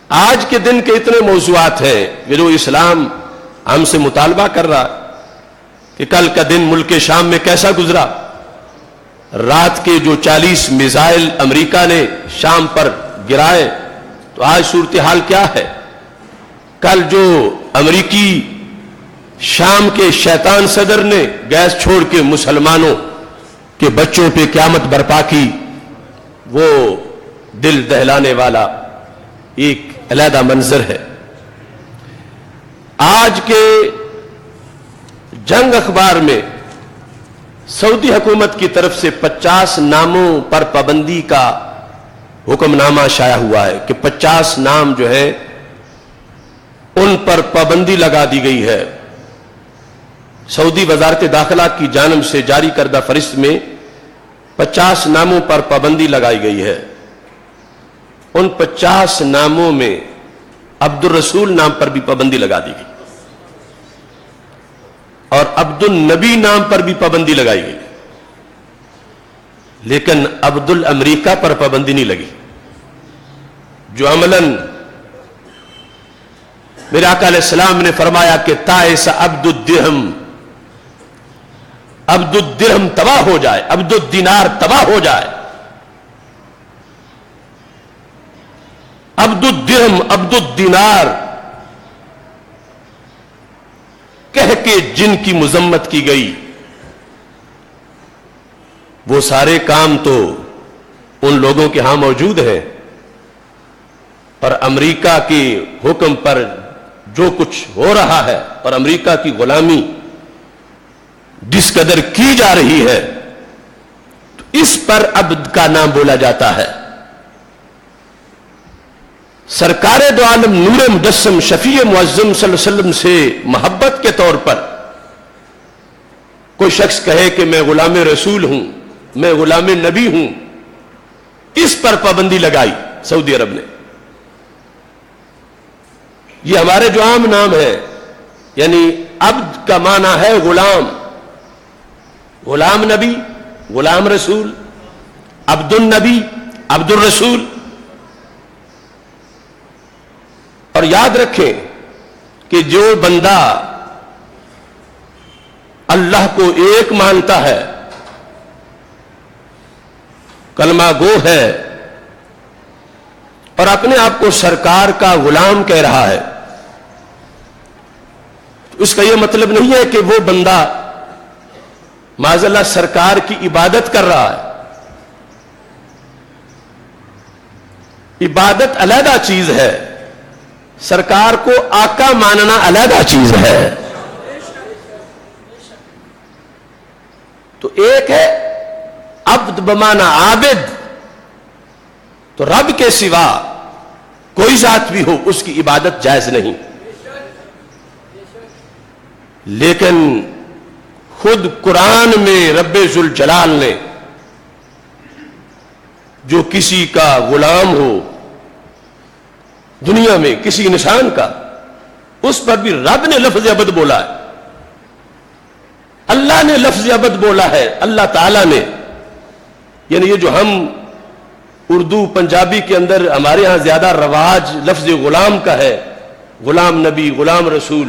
آج کے دن کے اتنے موضوعات ہیں کہ جو اسلام ہم سے مطالبہ کر رہا کہ کل کا دن ملک شام میں کیسا گزرا. رات کے جو 40 میزائل امریکہ نے شام پر گرائے تو آج صورتحال کیا ہے. کل جو امریکی شام کے شیطان صدر نے گیس چھوڑ کے مسلمانوں کے بچوں پہ قیامت برپا کی، وہ دل دہلانے والا ایک علیحدہ منظر ہے. آج کے جنگ اخبار میں سعودی حکومت کی طرف سے 50 ناموں پر پابندی کا حکم نامہ شائع ہوا ہے کہ 50 نام جو ہے ان پر پابندی لگا دی گئی ہے. سعودی وزارت داخلہ کی جانب سے جاری کردہ فہرست میں 50 ناموں پر پابندی لگائی گئی ہے. ان 50 ناموں میں عبد الرسول نام پر بھی پابندی لگا دی گئی اور عبد النبی نام پر بھی پابندی لگائی گئی، لیکن عبد الامریکہ پر پابندی نہیں لگی، جو عملاً میرے آقا علیہ السلام نے فرمایا کہ تائس عبد الدرہم، عبد الدرہم تباہ ہو جائے، عبد الدینار تباہ ہو جائے. عبد الدرہم عبد الدینار کہہ کے جن کی مذمت کی گئی، وہ سارے کام تو ان لوگوں کے ہاں موجود ہیں، اور امریکہ کے حکم پر جو کچھ ہو رہا ہے اور امریکہ کی غلامی جس قدر کی جا رہی ہے تو اس پر عبد کا نام بولا جاتا ہے. سرکار دو عالم نور مجسم شفیع معظم صلی اللہ علیہ وسلم سے محبت کے طور پر کوئی شخص کہے کہ میں غلام رسول ہوں، میں غلام نبی ہوں، اس پر پابندی لگائی سعودی عرب نے. یہ ہمارے جو عام نام ہے، یعنی عبد کا معنی ہے غلام، غلام نبی، غلام رسول، عبد النبی، عبد الرسول. اور یاد رکھیں کہ جو بندہ اللہ کو ایک مانتا ہے، کلمہ گو ہے، اور اپنے آپ کو سرکار کا غلام کہہ رہا ہے، اس کا یہ مطلب نہیں ہے کہ وہ بندہ معاذ اللہ سرکار کی عبادت کر رہا ہے. عبادت علیحدہ چیز ہے، سرکار کو آقا ماننا علیحدہ چیز ہے. تو ایک ہے عبد بمانا عابد، تو رب کے سوا کوئی ذات بھی ہو اس کی عبادت جائز نہیں. لیکن خود قرآن میں رب ذوالجلال نے جو کسی کا غلام ہو دنیا میں کسی انسان کا، اس پر بھی رب نے لفظ عبد بولا ہے، اللہ نے لفظ عبد بولا ہے، اللہ تعالیٰ نے. یعنی یہ جو ہم اردو پنجابی کے اندر ہمارے ہاں زیادہ رواج لفظ غلام کا ہے، غلام نبی، غلام رسول،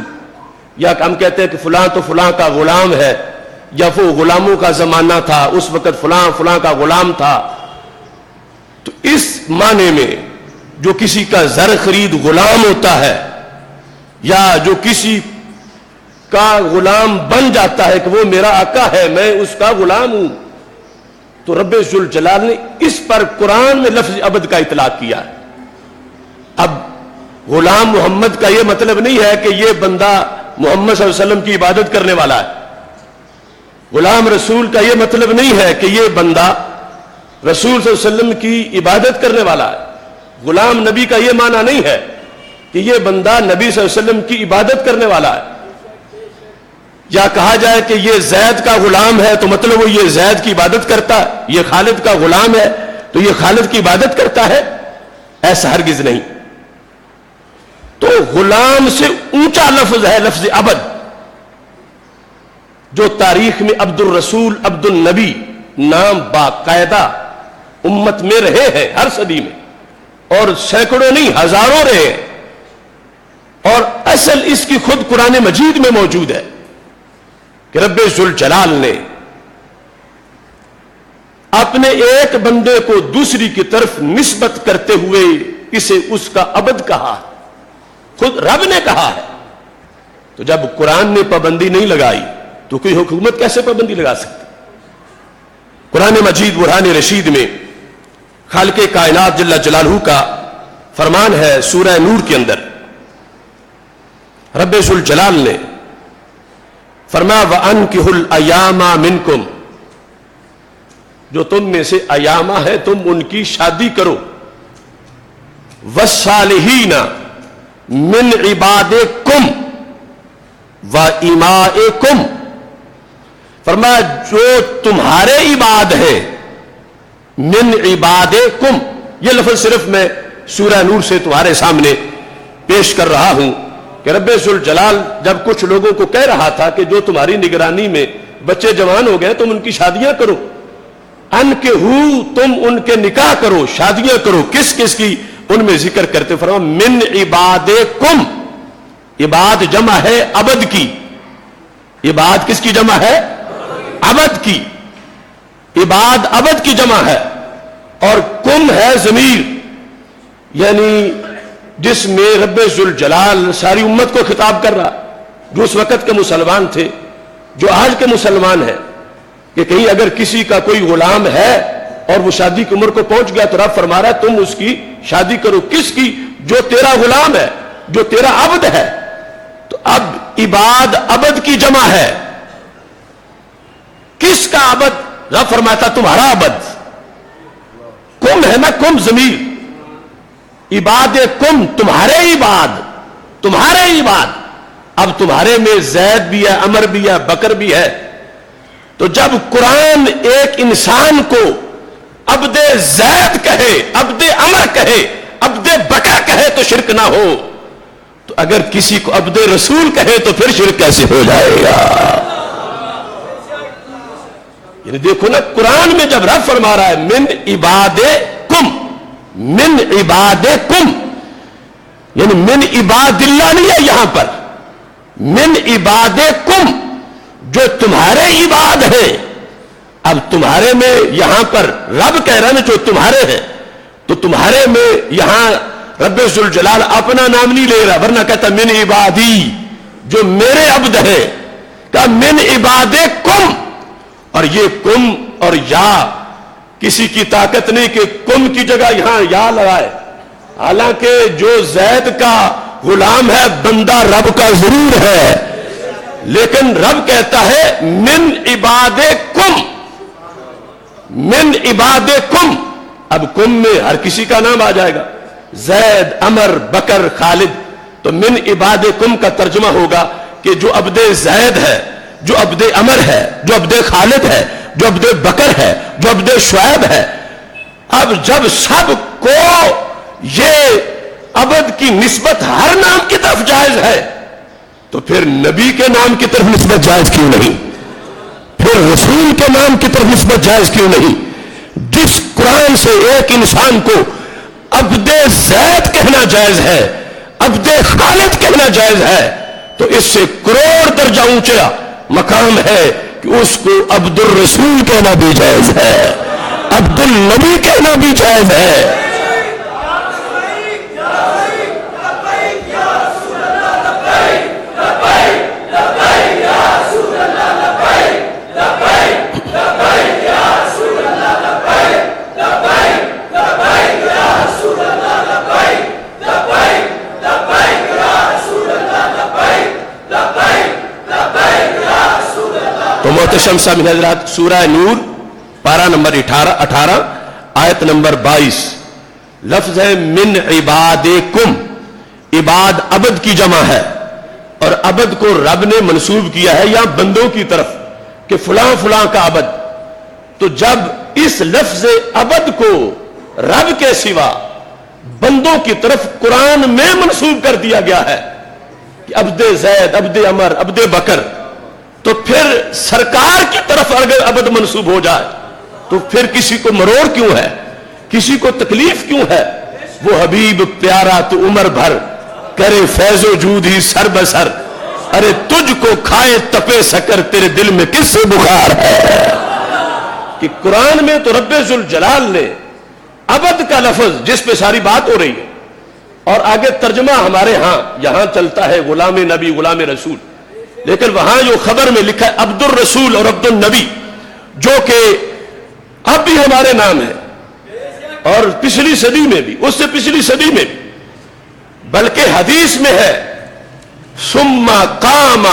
یا ہم کہتے ہیں کہ فلاں تو فلاں کا غلام ہے، یا وہ غلاموں کا زمانہ تھا، اس وقت فلاں فلاں کا غلام تھا. تو اس معنی میں جو کسی کا زر خرید غلام ہوتا ہے، یا جو کسی کا غلام بن جاتا ہے کہ وہ میرا آقا ہے، میں اس کا غلام ہوں، تو رب ذوالجلال نے اس پر قرآن میں لفظ عبد کا اطلاق کیا ہے. اب غلام محمد کا یہ مطلب نہیں ہے کہ یہ بندہ محمد صلی اللہ علیہ وسلم کی عبادت کرنے والا ہے. غلام رسول کا یہ مطلب نہیں ہے کہ یہ بندہ رسول صلی اللہ علیہ وسلم کی عبادت کرنے والا ہے. غلام نبی کا یہ معنی نہیں ہے کہ یہ بندہ نبی صلی اللہ علیہ وسلم کی عبادت کرنے والا ہے. یا کہا جائے کہ یہ زید کا غلام ہے تو مطلب وہ یہ زید کی عبادت کرتا ہے، یہ خالد کا غلام ہے تو یہ خالد کی عبادت کرتا ہے، ایسا ہرگز نہیں. تو غلام سے اونچا لفظ ہے لفظ عبد، جو تاریخ میں عبد الرسول، عبد النبی نام باقاعدہ امت میں رہے ہیں ہر صدی میں، اور سینکڑوں نہیں ہزاروں رہے ہیں. اور اصل اس کی خود قرآن مجید میں موجود ہے کہ رب ذوالجلال نے اپنے ایک بندے کو دوسری کی طرف نسبت کرتے ہوئے اسے اس کا عبد کہا، خود رب نے کہا ہے. تو جب قرآن نے پابندی نہیں لگائی تو کوئی حکومت کیسے پابندی لگا سکتی؟ قرآن مجید برہان رشید میں خالق کائنات جل جلالہ کا فرمان ہے سورہ نور کے اندر، رب ذوالجلال نے فرمایا وَأَنْكِحُوا الْأَيَامَ مِنْكُمْ، جو تم میں سے ایامہ ہے تم ان کی شادی کرو، وَالصَّالِحِينَ مِنْ عِبَادِكُمْ وَإِمَائِكُمْ، فرمایا جو تمہارے عباد ہیں، من عبادکم، یہ لفظ صرف میں سورہ نور سے تمہارے سامنے پیش کر رہا ہوں کہ رب ذوالجلال جب کچھ لوگوں کو کہہ رہا تھا کہ جو تمہاری نگرانی میں بچے جوان ہو گئے تم ان کی شادیاں کرو، انکحو، تم ان کے نکاح کرو، شادیاں کرو. کس کس کی؟ ان میں ذکر کرتے فرمایا من عبادکم، عباد جمع ہے عبد کی، عباد کس کی جمع ہے؟ عبد کی. عباد عبد کی جمع ہے، اور کم ہے ضمیر، یعنی جس میں رب ذوالجلال ساری امت کو خطاب کر رہا، جو اس وقت کے مسلمان تھے، جو آج کے مسلمان ہیں، کہ کہیں اگر کسی کا کوئی غلام ہے اور وہ شادی کی عمر کو پہنچ گیا تو رب فرما رہا ہے تم اس کی شادی کرو. کس کی؟ جو تیرا غلام ہے، جو تیرا عبد ہے. تو اب عباد عبد کی جمع ہے. کس کا عبد؟ رب فرماتا تمہارا عبد. کم ہے نا، کم ضمیر، عباد کم، تمہارے عباد، تمہارے عباد. اب تمہارے میں زید بھی ہے، عمر بھی ہے، بکر بھی ہے. تو جب قرآن ایک انسان کو عبد زید کہے، عبد عمر کہے، عبد بکر کہے تو شرک نہ ہو، تو اگر کسی کو عبد رسول کہے تو پھر شرک کیسے ہو جائے گا؟ یعنی دیکھو نا، قرآن میں جب رب فرما رہا ہے من عبادکم، من عبادکم، یعنی من عباد اللہ نہیں ہے یہاں پر، من عبادکم، جو تمہارے عباد ہیں. اب تمہارے میں یہاں پر رب کہہ رہا ہے جو تمہارے ہیں، تو تمہارے میں یہاں رب ذوالجلال اپنا نام نہیں لے رہا، ورنہ کہتا من عبادی، جو میرے عبد ہیں. کہ من عبادکم، اور یہ کم اور یا کسی کی طاقت نہیں کہ کم کی جگہ یہاں یا لگائے. حالانکہ جو زید کا غلام ہے بندہ رب کا ضرور ہے، لیکن رب کہتا ہے من عبادکم، من عبادکم. اب کم میں ہر کسی کا نام آ جائے گا، زید، عمر، بکر، خالد. تو من عبادکم کا ترجمہ ہوگا کہ جو عبد زید ہے، جو عبد عمر ہے، جو عبد خالد ہے، جو عبد بکر ہے، جو عبد شعیب ہے. اب جب سب کو یہ ابد کی نسبت ہر نام کی طرف جائز ہے تو پھر نبی کے نام کی طرف نسبت جائز کیوں نہیں؟ پھر رسول کے نام کی طرف نسبت جائز کیوں نہیں؟ جس قرآن سے ایک انسان کو عبد زید کہنا جائز ہے، عبد خالد کہنا جائز ہے، تو اس سے کروڑ درجہ اونچا مقام ہے کہ اس کو عبد الرسول کہنا بھی جائز ہے، عبد النبی کہنا بھی جائز ہے۔ تو محتشم صاحب حضرات، سورہ نور پارہ نمبر 18 آیت نمبر 22 لفظ ہے من عبادکم، عباد عبد کی جمع ہے، اور عبد کو رب نے منسوب کیا ہے یا بندوں کی طرف کہ فلاں فلاں کا عبد۔ تو جب اس لفظ عبد کو رب کے سوا بندوں کی طرف قرآن میں منسوب کر دیا گیا ہے کہ عبد زید، عبد عمر، عبد بکر، تو پھر سرکار کی طرف اگر عبد منسوب ہو جائے تو پھر کسی کو مروڑ کیوں ہے، کسی کو تکلیف کیوں ہے؟ وہ حبیب پیارا تو عمر بھر، کرے فیض و جود ہی سر بسر، ارے تجھ کو کھائے تپے سکر، تیرے دل میں کس سے بخار ہے؟ کہ قرآن میں تو رب ذوالجلال نے عبد کا لفظ جس پہ ساری بات ہو رہی ہے، اور آگے ترجمہ ہمارے ہاں یہاں چلتا ہے غلام نبی غلام رسول، لیکن وہاں جو خبر میں لکھا ہے عبد الرسول اور عبد النبی، جو کہ اب بھی ہمارے نام ہے، اور پچھلی صدی میں بھی، اس سے پچھلی صدی میں بھی، بلکہ حدیث میں ہے ثم قام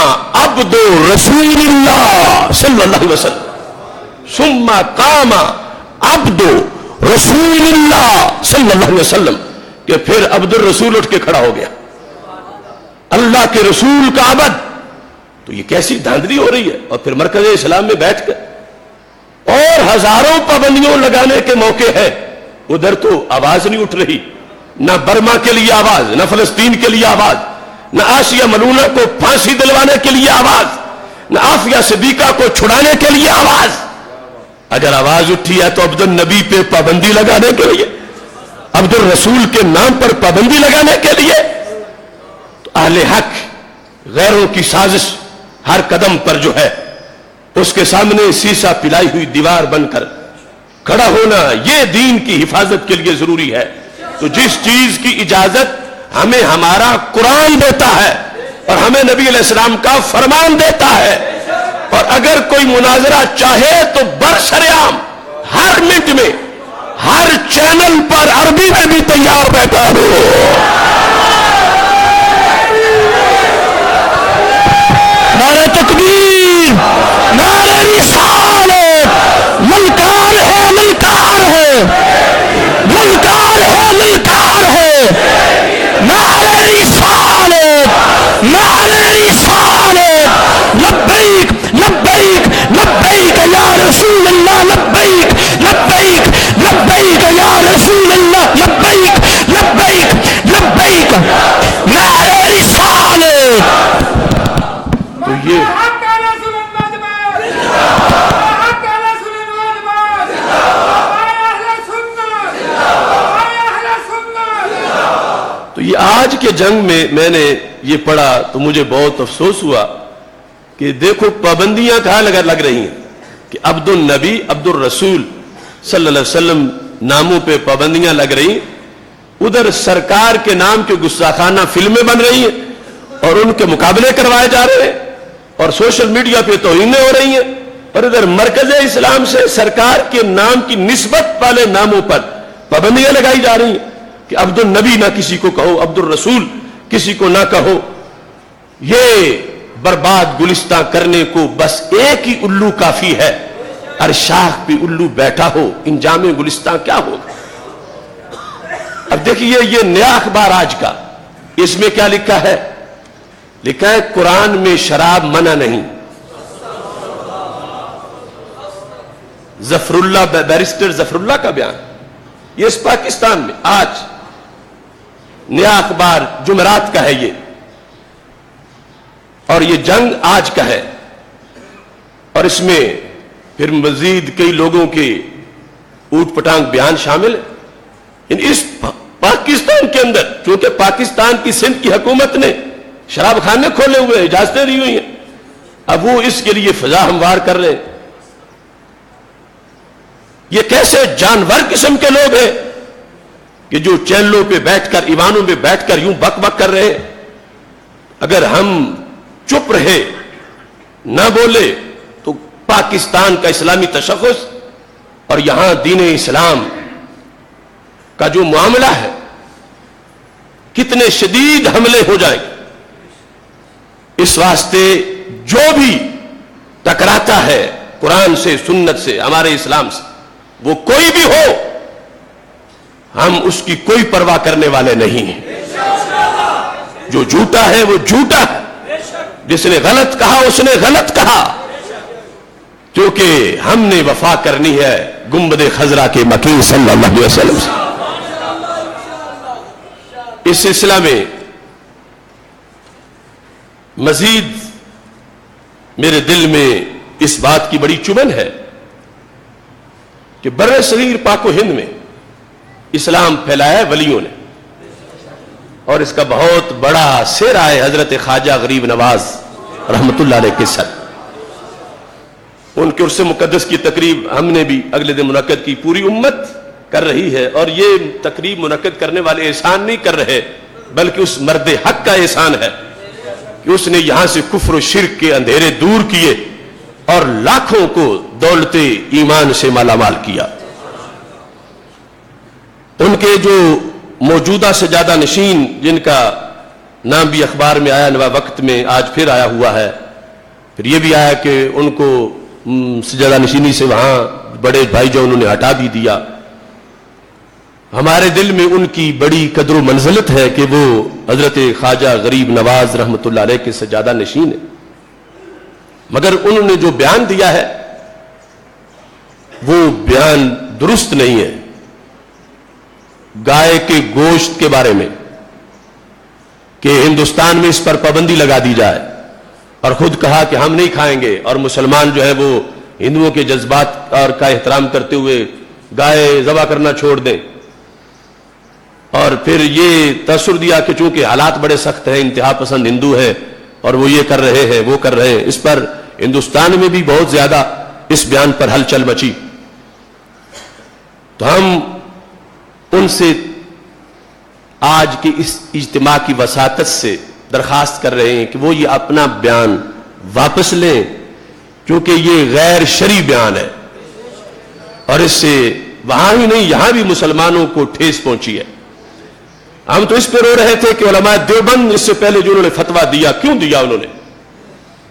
عبد رسول اللہ صلی اللہ علیہ وسلم، ثم قام عبد رسول اللہ صلی اللہ علیہ وسلم، کہ پھر عبد الرسول اٹھ کے کھڑا ہو گیا، اللہ کے رسول کا عبد۔ تو یہ کیسی دھاندلی ہو رہی ہے؟ اور پھر مرکز اسلام میں بیٹھ کر اور ہزاروں پابندیوں لگانے کے موقع ہے، ادھر تو آواز نہیں اٹھ رہی، نہ برما کے لیے آواز، نہ فلسطین کے لیے آواز، نہ آسیہ ملونہ کو پھانسی دلوانے کے لیے آواز، نہ عافیہ صدیقہ کو چھڑانے کے لیے آواز۔ اگر آواز اٹھی ہے تو عبد النبی پہ پابندی لگانے کے لیے، عبد الرسول کے نام پر پابندی لگانے کے لیے، تو اہل حق غیروں کی سازش ہر قدم پر جو ہے اس کے سامنے سیسا پلائی ہوئی دیوار بن کر کھڑا ہونا، یہ دین کی حفاظت کے لیے ضروری ہے۔ تو جس چیز کی اجازت ہمیں ہمارا قرآن دیتا ہے اور ہمیں نبی علیہ السلام کا فرمان دیتا ہے، اور اگر کوئی مناظرہ چاہے تو برسریام ہر منٹ میں ہر چینل پر عربی میں بھی تیار بیٹھا ہو۔ نعرہ تکبیر، نعرہ رسالت، ملکار ہے ملکار ہے، ملکار ہے ملکار ہے، نعرہ رسالت، نعرہ رسالت، لبیک لبیک لبیک یا رسول اللہ، لبیک لبیک لبیک یا رسول اللہ، لبیک لبیک لبیک، نعرہ رسالت۔ تو یہ آج کے جنگ میں نے یہ پڑھا تو مجھے بہت افسوس ہوا کہ دیکھو پابندیاں کہاں لگ رہی ہیں کہ عبد النبی عبد الرسول صلی اللہ علیہ وسلم ناموں پہ پابندیاں لگ رہی ہیں، ادھر سرکار کے نام کے گستاخانہ فلمیں بن رہی ہیں اور ان کے مقابلے کروائے جا رہے ہیں، اور سوشل میڈیا پہ توہینیں ہو رہی ہیں، اور ادھر مرکز اسلام سے سرکار کے نام کی نسبت والے ناموں پر پابندیاں لگائی جا رہی ہیں کہ عبد النبی نہ کسی کو کہو، عبد الرسول کسی کو نہ کہو۔ یہ برباد گلستہ کرنے کو بس ایک ہی الو کافی ہے، ارشاخ پہ الو بیٹھا ہو، انجام گلستہ کیا ہوگا؟ اب دیکھیے یہ نیا اخبار آج کا، اس میں کیا لکھا ہے؟ لکھا ہے قرآن میں شراب منع نہیں۔ ظفر اللہ بیرسٹر ظفر اللہ کا بیان، یہ اس پاکستان میں آج نیا اخبار جمعرات کا ہے یہ، اور یہ جنگ آج کا ہے، اور اس میں پھر مزید کئی لوگوں کے اوٹ پٹانگ بیان شامل ہیں۔ اس پاکستان کے اندر، چونکہ پاکستان کی سندھ کی حکومت نے شراب خانے کھولے ہوئے ہیں، اجازتیں دی ہوئی ہیں، اب وہ اس کے لیے فضا ہموار کر رہے ہیں۔ یہ کیسے جانور قسم کے لوگ ہیں کہ جو چینلوں پہ بیٹھ کر، ایوانوں پہ بیٹھ کر یوں بک بک کر رہے ہیں۔ اگر ہم چپ رہے، نہ بولے، تو پاکستان کا اسلامی تشخص اور یہاں دین اسلام کا جو معاملہ ہے، کتنے شدید حملے ہو جائیں گے۔ اس واسطے جو بھی ٹکراتا ہے قرآن سے، سنت سے، ہمارے اسلام سے، وہ کوئی بھی ہو، ہم اس کی کوئی پرواہ کرنے والے نہیں ہیں۔ جو جھوٹا ہے وہ جھوٹا ہے، جس نے غلط کہا اس نے غلط کہا، کیونکہ ہم نے وفا کرنی ہے گنبد خضرا کے مکین صلی اللہ علیہ وسلم سے۔ اس سلسلہ میں مزید میرے دل میں اس بات کی بڑی چبھن ہے کہ بر صغیر پاک و ہند میں اسلام پھیلایا ہے ولیوں نے، اور اس کا بہت بڑا سہرا ہے حضرت خواجہ غریب نواز رحمت اللہ علیہ کے ساتھ۔ ان کے عرص مقدس کی تقریب ہم نے بھی اگلے دن منعقد کی، پوری امت کر رہی ہے، اور یہ تقریب منعقد کرنے والے احسان نہیں کر رہے، بلکہ اس مرد حق کا احسان ہے کہ اس نے یہاں سے کفر و شرک کے اندھیرے دور کیے اور لاکھوں کو دولت ایمان سے مالا مال کیا۔ ان کے جو موجودہ سجادہ نشین، جن کا نام بھی اخبار میں آیا، نوا وقت میں آج پھر آیا ہوا ہے، پھر یہ بھی آیا کہ ان کو سجادہ نشینی سے وہاں بڑے بھائی جو انہوں نے ہٹا بھی دیا۔ ہمارے دل میں ان کی بڑی قدر و منزلت ہے کہ وہ حضرت خواجہ غریب نواز رحمت اللہ علیہ کے سجادہ نشین ہیں، مگر انہوں نے جو بیان دیا ہے وہ بیان درست نہیں ہے۔ گائے کے گوشت کے بارے میں کہ ہندوستان میں اس پر پابندی لگا دی جائے، اور خود کہا کہ ہم نہیں کھائیں گے، اور مسلمان جو ہے وہ ہندوؤں کے جذبات اور کا احترام کرتے ہوئے گائے ذبح کرنا چھوڑ دیں، اور پھر یہ تاثر دیا کہ چونکہ حالات بڑے سخت ہیں، انتہا پسند ہندو ہیں اور وہ یہ کر رہے ہیں وہ کر رہے ہیں۔ اس پر ہندوستان میں بھی بہت زیادہ اس بیان پر ہلچل مچی، تو ہم ان سے آج کے اس اجتماع کی وساطت سے درخواست کر رہے ہیں کہ وہ یہ اپنا بیان واپس لیں، کیونکہ یہ غیر شرعی بیان ہے، اور اس سے وہاں ہی نہیں یہاں بھی مسلمانوں کو ٹھیس پہنچی ہے۔ ہم تو اس پہ رو رہے تھے کہ علماء دیوبند اس سے پہلے جو انہوں نے فتویٰ دیا، کیوں دیا انہوں نے؟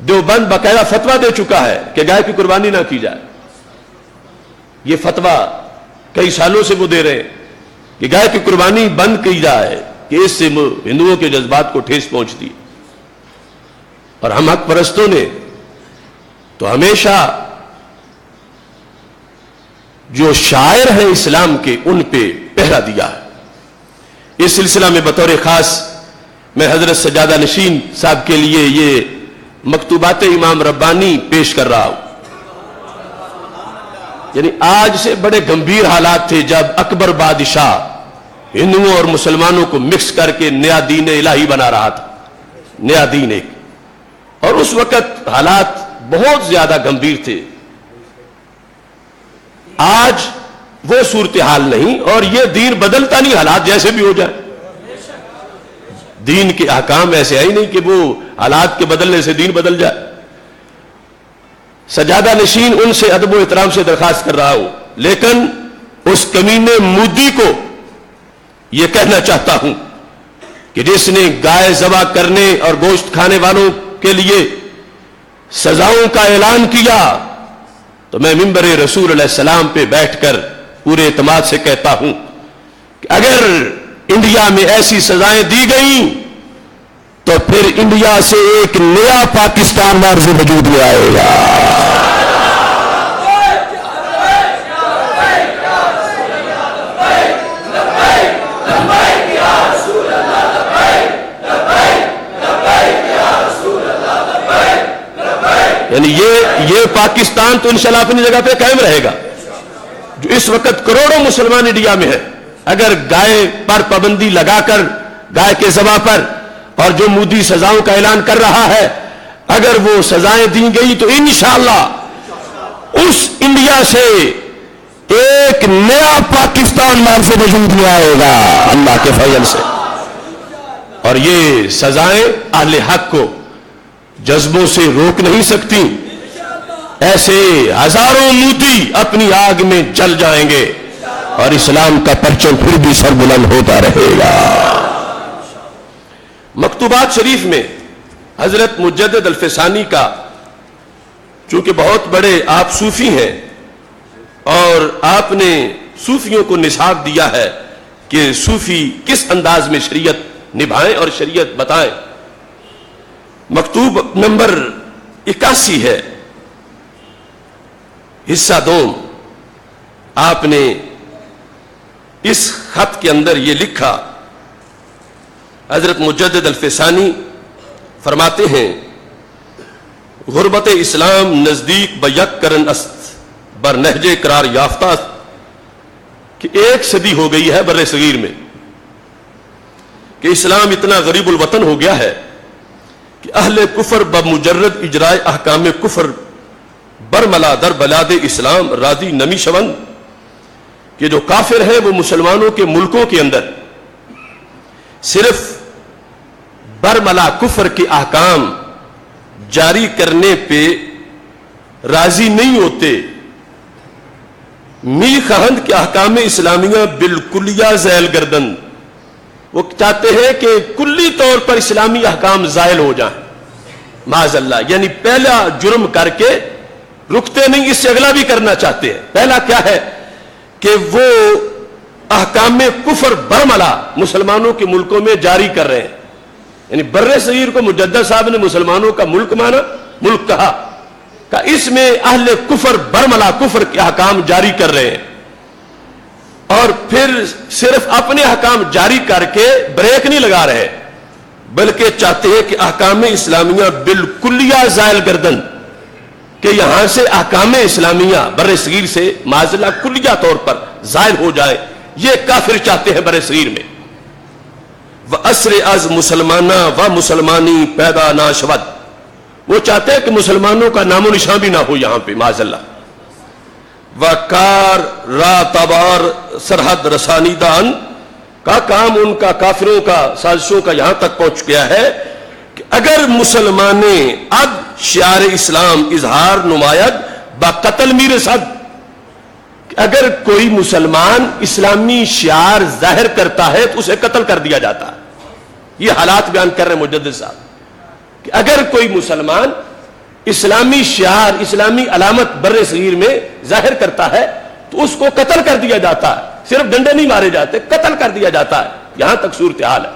دیوبند باقاعدہ فتویٰ دے چکا ہے کہ گائے کی قربانی نہ کی جائے۔ یہ فتویٰ کئی سالوں سے وہ دے رہے ہیں کہ گائے کی قربانی بند کی جائے، کہ اس سے ہندوؤں کے جذبات کو ٹھیس پہنچتی ہے۔ اور ہم حق پرستوں نے تو ہمیشہ جو شاعر ہیں اسلام کے ان پہ پہرا دیا ہے۔ اس سلسلہ میں بطور خاص میں حضرت سجادہ نشین صاحب کے لیے یہ مکتوبات امام ربانی پیش کر رہا ہوں۔ یعنی آج سے بڑے گمبھیر حالات تھے جب اکبر بادشاہ ہندوؤں اور مسلمانوں کو مکس کر کے نیا دین الہی بنا رہا تھا، نیا دین ایک، اور اس وقت حالات بہت زیادہ گمبھیر تھے۔ آج وہ صورتحال نہیں، اور یہ دین بدلتا نہیں، حالات جیسے بھی ہو جائے۔ دین کے احکام ایسے ہے ہی نہیں کہ وہ حالات کے بدلنے سے دین بدل جائے۔ سجادہ نشین ان سے ادب و احترام سے درخواست کر رہا ہوں، لیکن اس کمینے مودی کو یہ کہنا چاہتا ہوں کہ جس نے گائے ذبح کرنے اور گوشت کھانے والوں کے لیے سزاؤں کا اعلان کیا، تو میں منبر رسول علیہ السلام پہ بیٹھ کر پورے اعتماد سے کہتا ہوں کہ اگر انڈیا میں ایسی سزائیں دی گئیں تو پھر انڈیا سے ایک نیا پاکستان عرض وجود میں آئے گا۔ یعنی یہ پاکستان تو انشاءاللہ اپنی جگہ پہ قائم رہے گا. جو اس وقت کروڑوں مسلمان انڈیا میں ہیں، اگر گائے پر پابندی لگا کر گائے کے ذبح پر، اور جو مودی سزاؤں کا اعلان کر رہا ہے، اگر وہ سزائیں دی گئی تو انشاءاللہ اس انڈیا سے ایک نیا پاکستان مان سے وجود میں آئے گا اللہ کے فضل سے. اور یہ سزائیں اہل حق کو جذبوں سے روک نہیں سکتی. ایسے ہزاروں مودی اپنی آگ میں جل جائیں گے اور اسلام کا پرچم پھر بھی سر بلند ہوتا رہے گا. مکتوبات شریف میں حضرت مجدد الفسانی کا، چونکہ بہت بڑے آپ صوفی ہیں اور آپ نے صوفیوں کو نصاب دیا ہے کہ صوفی کس انداز میں شریعت نبھائیں اور شریعت بتائیں. مکتوب نمبر 81 ہے، حصہ دوم. آپ نے اس خط کے اندر یہ لکھا، حضرت مجدد الفسانی فرماتے ہیں: غربت اسلام نزدیک بیک کرن است بر نہج قرار یافتہ است. کہ 1 صدی ہو گئی ہے بر صغیر میں کہ اسلام اتنا غریب الوطن ہو گیا ہے کہ اہل کفر بمجرد اجرائے احکام کفر برملا در بلاد اسلام راضی نمی شوند. کہ جو کافر ہیں وہ مسلمانوں کے ملکوں کے اندر صرف برملا کفر کے احکام جاری کرنے پہ راضی نہیں ہوتے، می خہند کے احکام اسلامیہ بالکلیہ زائل گردن. وہ چاہتے ہیں کہ کلی طور پر اسلامی احکام زائل ہو جائیں معاذ اللہ. یعنی پہلا جرم کر کے رکتے نہیں، اس سے اگلا بھی کرنا چاہتے ہیں. پہلا کیا ہے کہ وہ احکام کفر برملا مسلمانوں کے ملکوں میں جاری کر رہے ہیں. یعنی بر صغیر کو مجدد صاحب نے مسلمانوں کا ملک مانا، ملک کہا کہ اس میں اہل کفر برملا کفر کے احکام جاری کر رہے ہیں. اور پھر صرف اپنے احکام جاری کر کے بریک نہیں لگا رہے، بلکہ چاہتے ہیں کہ احکام اسلامیہ بالکلیہ زائل گردن، کہ یہاں سے احکام اسلامیہ بر صغیر سے معاذ اللہ کلیہ طور پر زائل ہو جائے. یہ کافر چاہتے ہیں بر صغیر میں. وَأَسْرِ از مسلمانہ و مسلمانی پیدا نہ شود. وہ چاہتے ہیں کہ مسلمانوں کا نام و نشان بھی نہ ہو یہاں پہ معاذ اللہ. وَكَار را تبار سرحد رسانی دان. کا کام ان کا کافروں کا سازشوں کا یہاں تک پہنچ گیا ہے کہ اگر مسلمانیں اب شعار اسلام اظہار نمایت با قتل می رسد، اگر کوئی مسلمان اسلامی شعار ظاہر کرتا ہے تو اسے قتل کر دیا جاتا ہے. یہ حالات بیان کر رہے ہیں مجدد صاحب کہ اگر کوئی مسلمان اسلامی شعار اسلامی علامت بر صغیر میں ظاہر کرتا ہے تو اس کو قتل کر دیا جاتا ہے. صرف ڈنڈے نہیں مارے جاتے، قتل کر دیا جاتا ہے. یہاں تک صورتحال ہے.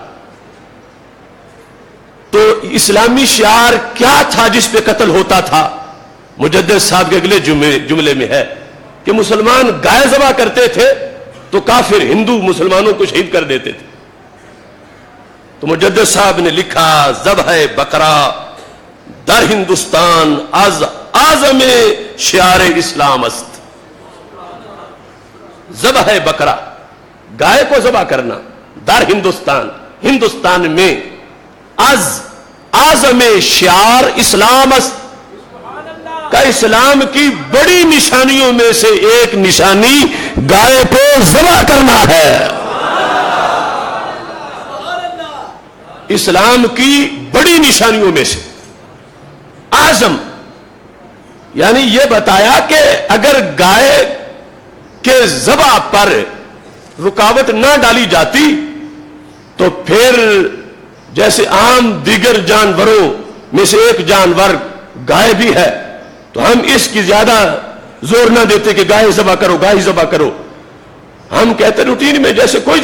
تو اسلامی شعار کیا تھا جس پہ قتل ہوتا تھا؟ مجدد صاحب کے اگلے جملے میں ہے کہ مسلمان گائے ذبح کرتے تھے تو کافر ہندو مسلمانوں کو شہید کر دیتے تھے. تو مجدد صاحب نے لکھا: ذبح بقرہ در ہندوستان از اعظم شعار اسلام است. ذبح بقرہ، گائے کو ذبح کرنا، در ہندوستان، ہندوستان میں، از اعظم شعار اسلام است، کا اسلام کی بڑی نشانیوں میں سے ایک نشانی گائے کو ذبح کرنا ہے. اسلام کی بڑی نشانیوں میں سے اعظم، یعنی یہ بتایا کہ اگر گائے کے ذبح پر رکاوٹ نہ ڈالی جاتی تو پھر جیسے عام دیگر جانوروں میں سے ایک جانور گائے بھی ہے تو ہم اس کی زیادہ زور نہ دیتے کہ گائے ذبح کرو، گائے ذبح کرو. ہم کہتے روٹین میں جیسے کوئی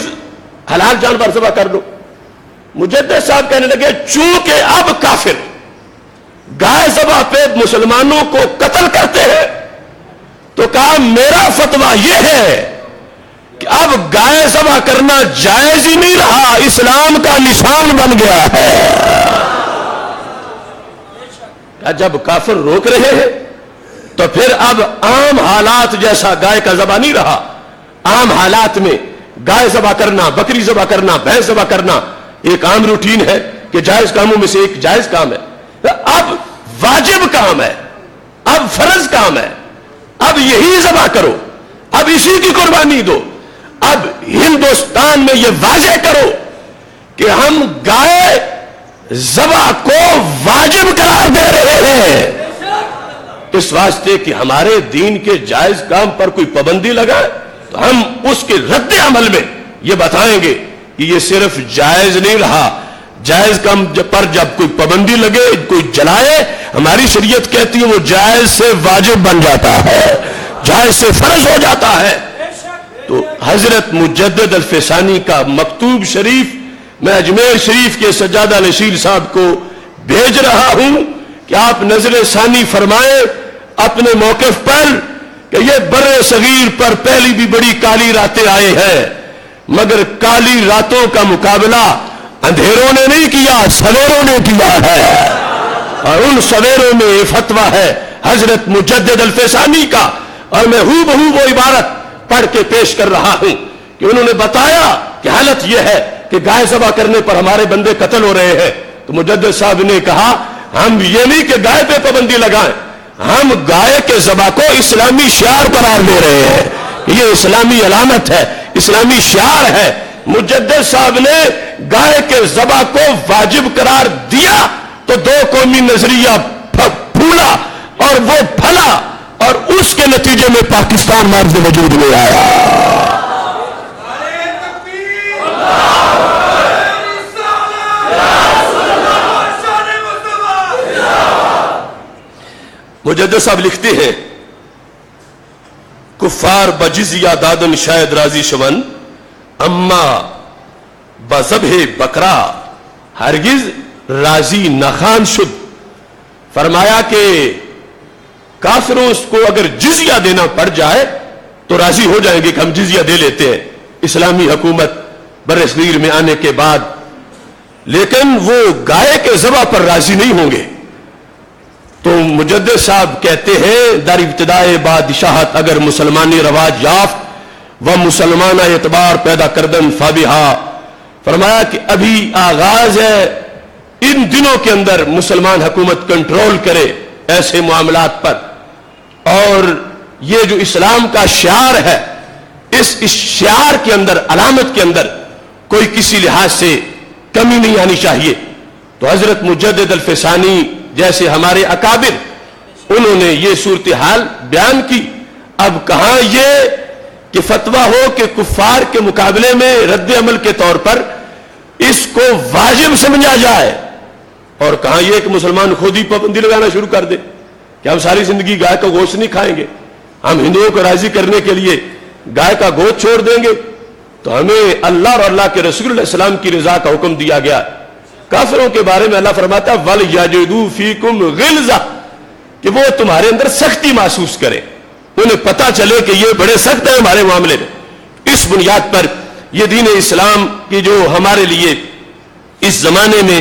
حلال جانور ذبح کر لو. مجدد صاحب کہنے لگے چونکہ اب کافر گائے ذبح پہ مسلمانوں کو قتل کرتے ہیں تو کہا میرا فتویٰ یہ ہے کہ اب گائے ذبح کرنا جائز ہی نہیں رہا، اسلام کا نشان بن گیا ہے. جب کافر روک رہے ہیں تو پھر اب عام حالات جیسا گائے کا ذبح نہیں رہا. عام حالات میں گائے ذبح کرنا، بکری ذبح کرنا، بھینس ذبح کرنا ایک عام روٹین ہے کہ جائز کاموں میں سے ایک جائز کام ہے. اب واجب کام ہے، اب فرض کام ہے، اب یہی ذبح کرو، اب اسی کی قربانی دو. اب ہندوستان میں یہ واضح کرو کہ ہم گائے ذبح کو واجب قرار دے رہے ہیں، اس واسطے کہ ہمارے دین کے جائز کام پر کوئی پابندی لگائے تو ہم اس کے رد عمل میں یہ بتائیں گے کہ یہ صرف جائز نہیں رہا. جائز کام پر جب کوئی پابندی لگے، کوئی جلائے، ہماری شریعت کہتی ہے وہ جائز سے واجب بن جاتا ہے، جائز سے فرض ہو جاتا ہے. تو حضرت مجدد الفسانی کا مکتوب شریف میں اجمیر شریف کے سجادہ نشیر صاحب کو بھیج رہا ہوں کہ آپ نظر ثانی فرمائیں اپنے موقف پر کہ یہ بر صغیر پر پہلی بھی بڑی کالی راتیں آئے ہیں، مگر کالی راتوں کا مقابلہ اندھیروں نے نہیں کیا، سویروں نے کیا ہے. اور ان سویروں میں یہ فتویٰ ہے حضرت مجدد الفسانی کا، اور میں ہو بہو وہ عبارت پڑھ کے پیش کر رہا ہوں کہ انہوں نے بتایا کہ حالت یہ ہے کہ گائے ذبح کرنے پر ہمارے بندے قتل ہو رہے ہیں. تو مجدد صاحب نے کہا ہم یہ نہیں کہ گائے پہ پابندی لگائیں، ہم گائے کے ذبح کو اسلامی شعار قرار دے رہے ہیں، یہ اسلامی علامت ہے، اسلامی شعار ہے. مجدد صاحب نے گائے کے ذبح کو واجب قرار دیا تو دو قومی نظریہ پھولا اور وہ پھلا، اور اس کے نتیجے میں پاکستان مرد وجود میں آیا. مجدد صاحب لکھتے ہیں کفار بجزیہ دادن شاید راضی شون اما بذبح بکرا ہرگز راضی نخان شد. فرمایا کہ کافروں کو اگر جزیہ دینا پڑ جائے تو راضی ہو جائیں گے کہ ہم جزیہ دے لیتے ہیں اسلامی حکومت بر صغیر میں آنے کے بعد، لیکن وہ گائے کے ذبح پر راضی نہیں ہوں گے. تو مجدد صاحب کہتے ہیں در ابتدائے بادشاہت اگر مسلمانی رواج یافت و مسلمانہ اعتبار پیدا کردن فابہا. فرمایا کہ ابھی آغاز ہے، ان دنوں کے اندر مسلمان حکومت کنٹرول کرے ایسے معاملات پر، اور یہ جو اسلام کا شعار ہے اس شعار کے اندر، علامت کے اندر کوئی کسی لحاظ سے کمی نہیں آنی چاہیے. تو حضرت مجدد الفسانی جیسے ہمارے اکابر انہوں نے یہ صورتحال بیان کی. اب کہاں یہ کہ فتویٰ ہو کہ کفار کے مقابلے میں رد عمل کے طور پر اس کو واجب سمجھا جائے، اور کہاں یہ کہ مسلمان خود ہی پابندی لگانا شروع کر دے کہ ہم ساری زندگی گائے کا گوشت نہیں کھائیں گے، ہم ہندوؤں کو راضی کرنے کے لیے گائے کا گوشت چھوڑ دیں گے. تو ہمیں اللہ اور اللہ کے رسول علیہ السلام کی رضا کا حکم دیا گیا. کافروں کے بارے میں اللہ فرماتا ہے وَلْيَجِدُوا فِيكُمْ غِلْظَةً، کہ وہ تمہارے اندر سختی محسوس کریں، انہیں پتا چلے کہ یہ بڑے سخت ہیں ہمارے معاملے میں. اس بنیاد پر یہ دین اسلام کی جو ہمارے لیے اس زمانے میں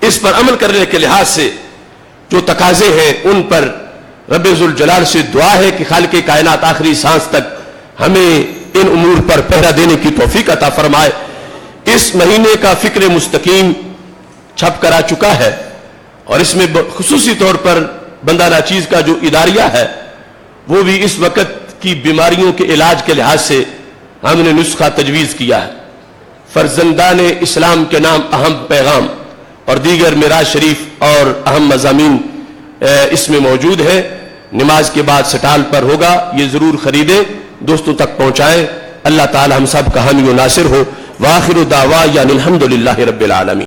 اس پر عمل کرنے کے لحاظ سے جو تقاضے ہیں ان پر رب ذوالجلال سے دعا ہے کہ خالق کائنات آخری سانس تک ہمیں ان امور پر پہرا دینے کی توفیق عطا فرمائے. اس مہینے کا فکر مستقیم چھپ کر آ چکا ہے، اور اس میں خصوصی طور پر بندہ ناچیز کا جو اداریہ ہے وہ بھی اس وقت کی بیماریوں کے علاج کے لحاظ سے ہم نے نسخہ تجویز کیا ہے. فرزندان اسلام کے نام اہم پیغام اور دیگر معراج شریف اور اہم مضامین اس میں موجود ہے. نماز کے بعد سٹال پر ہوگا، یہ ضرور خریدیں، دوستوں تک پہنچائیں. اللہ تعالی ہم سب کا حامی و ناصر ہو. وآخر دعوانا الحمدللہ رب العالمین.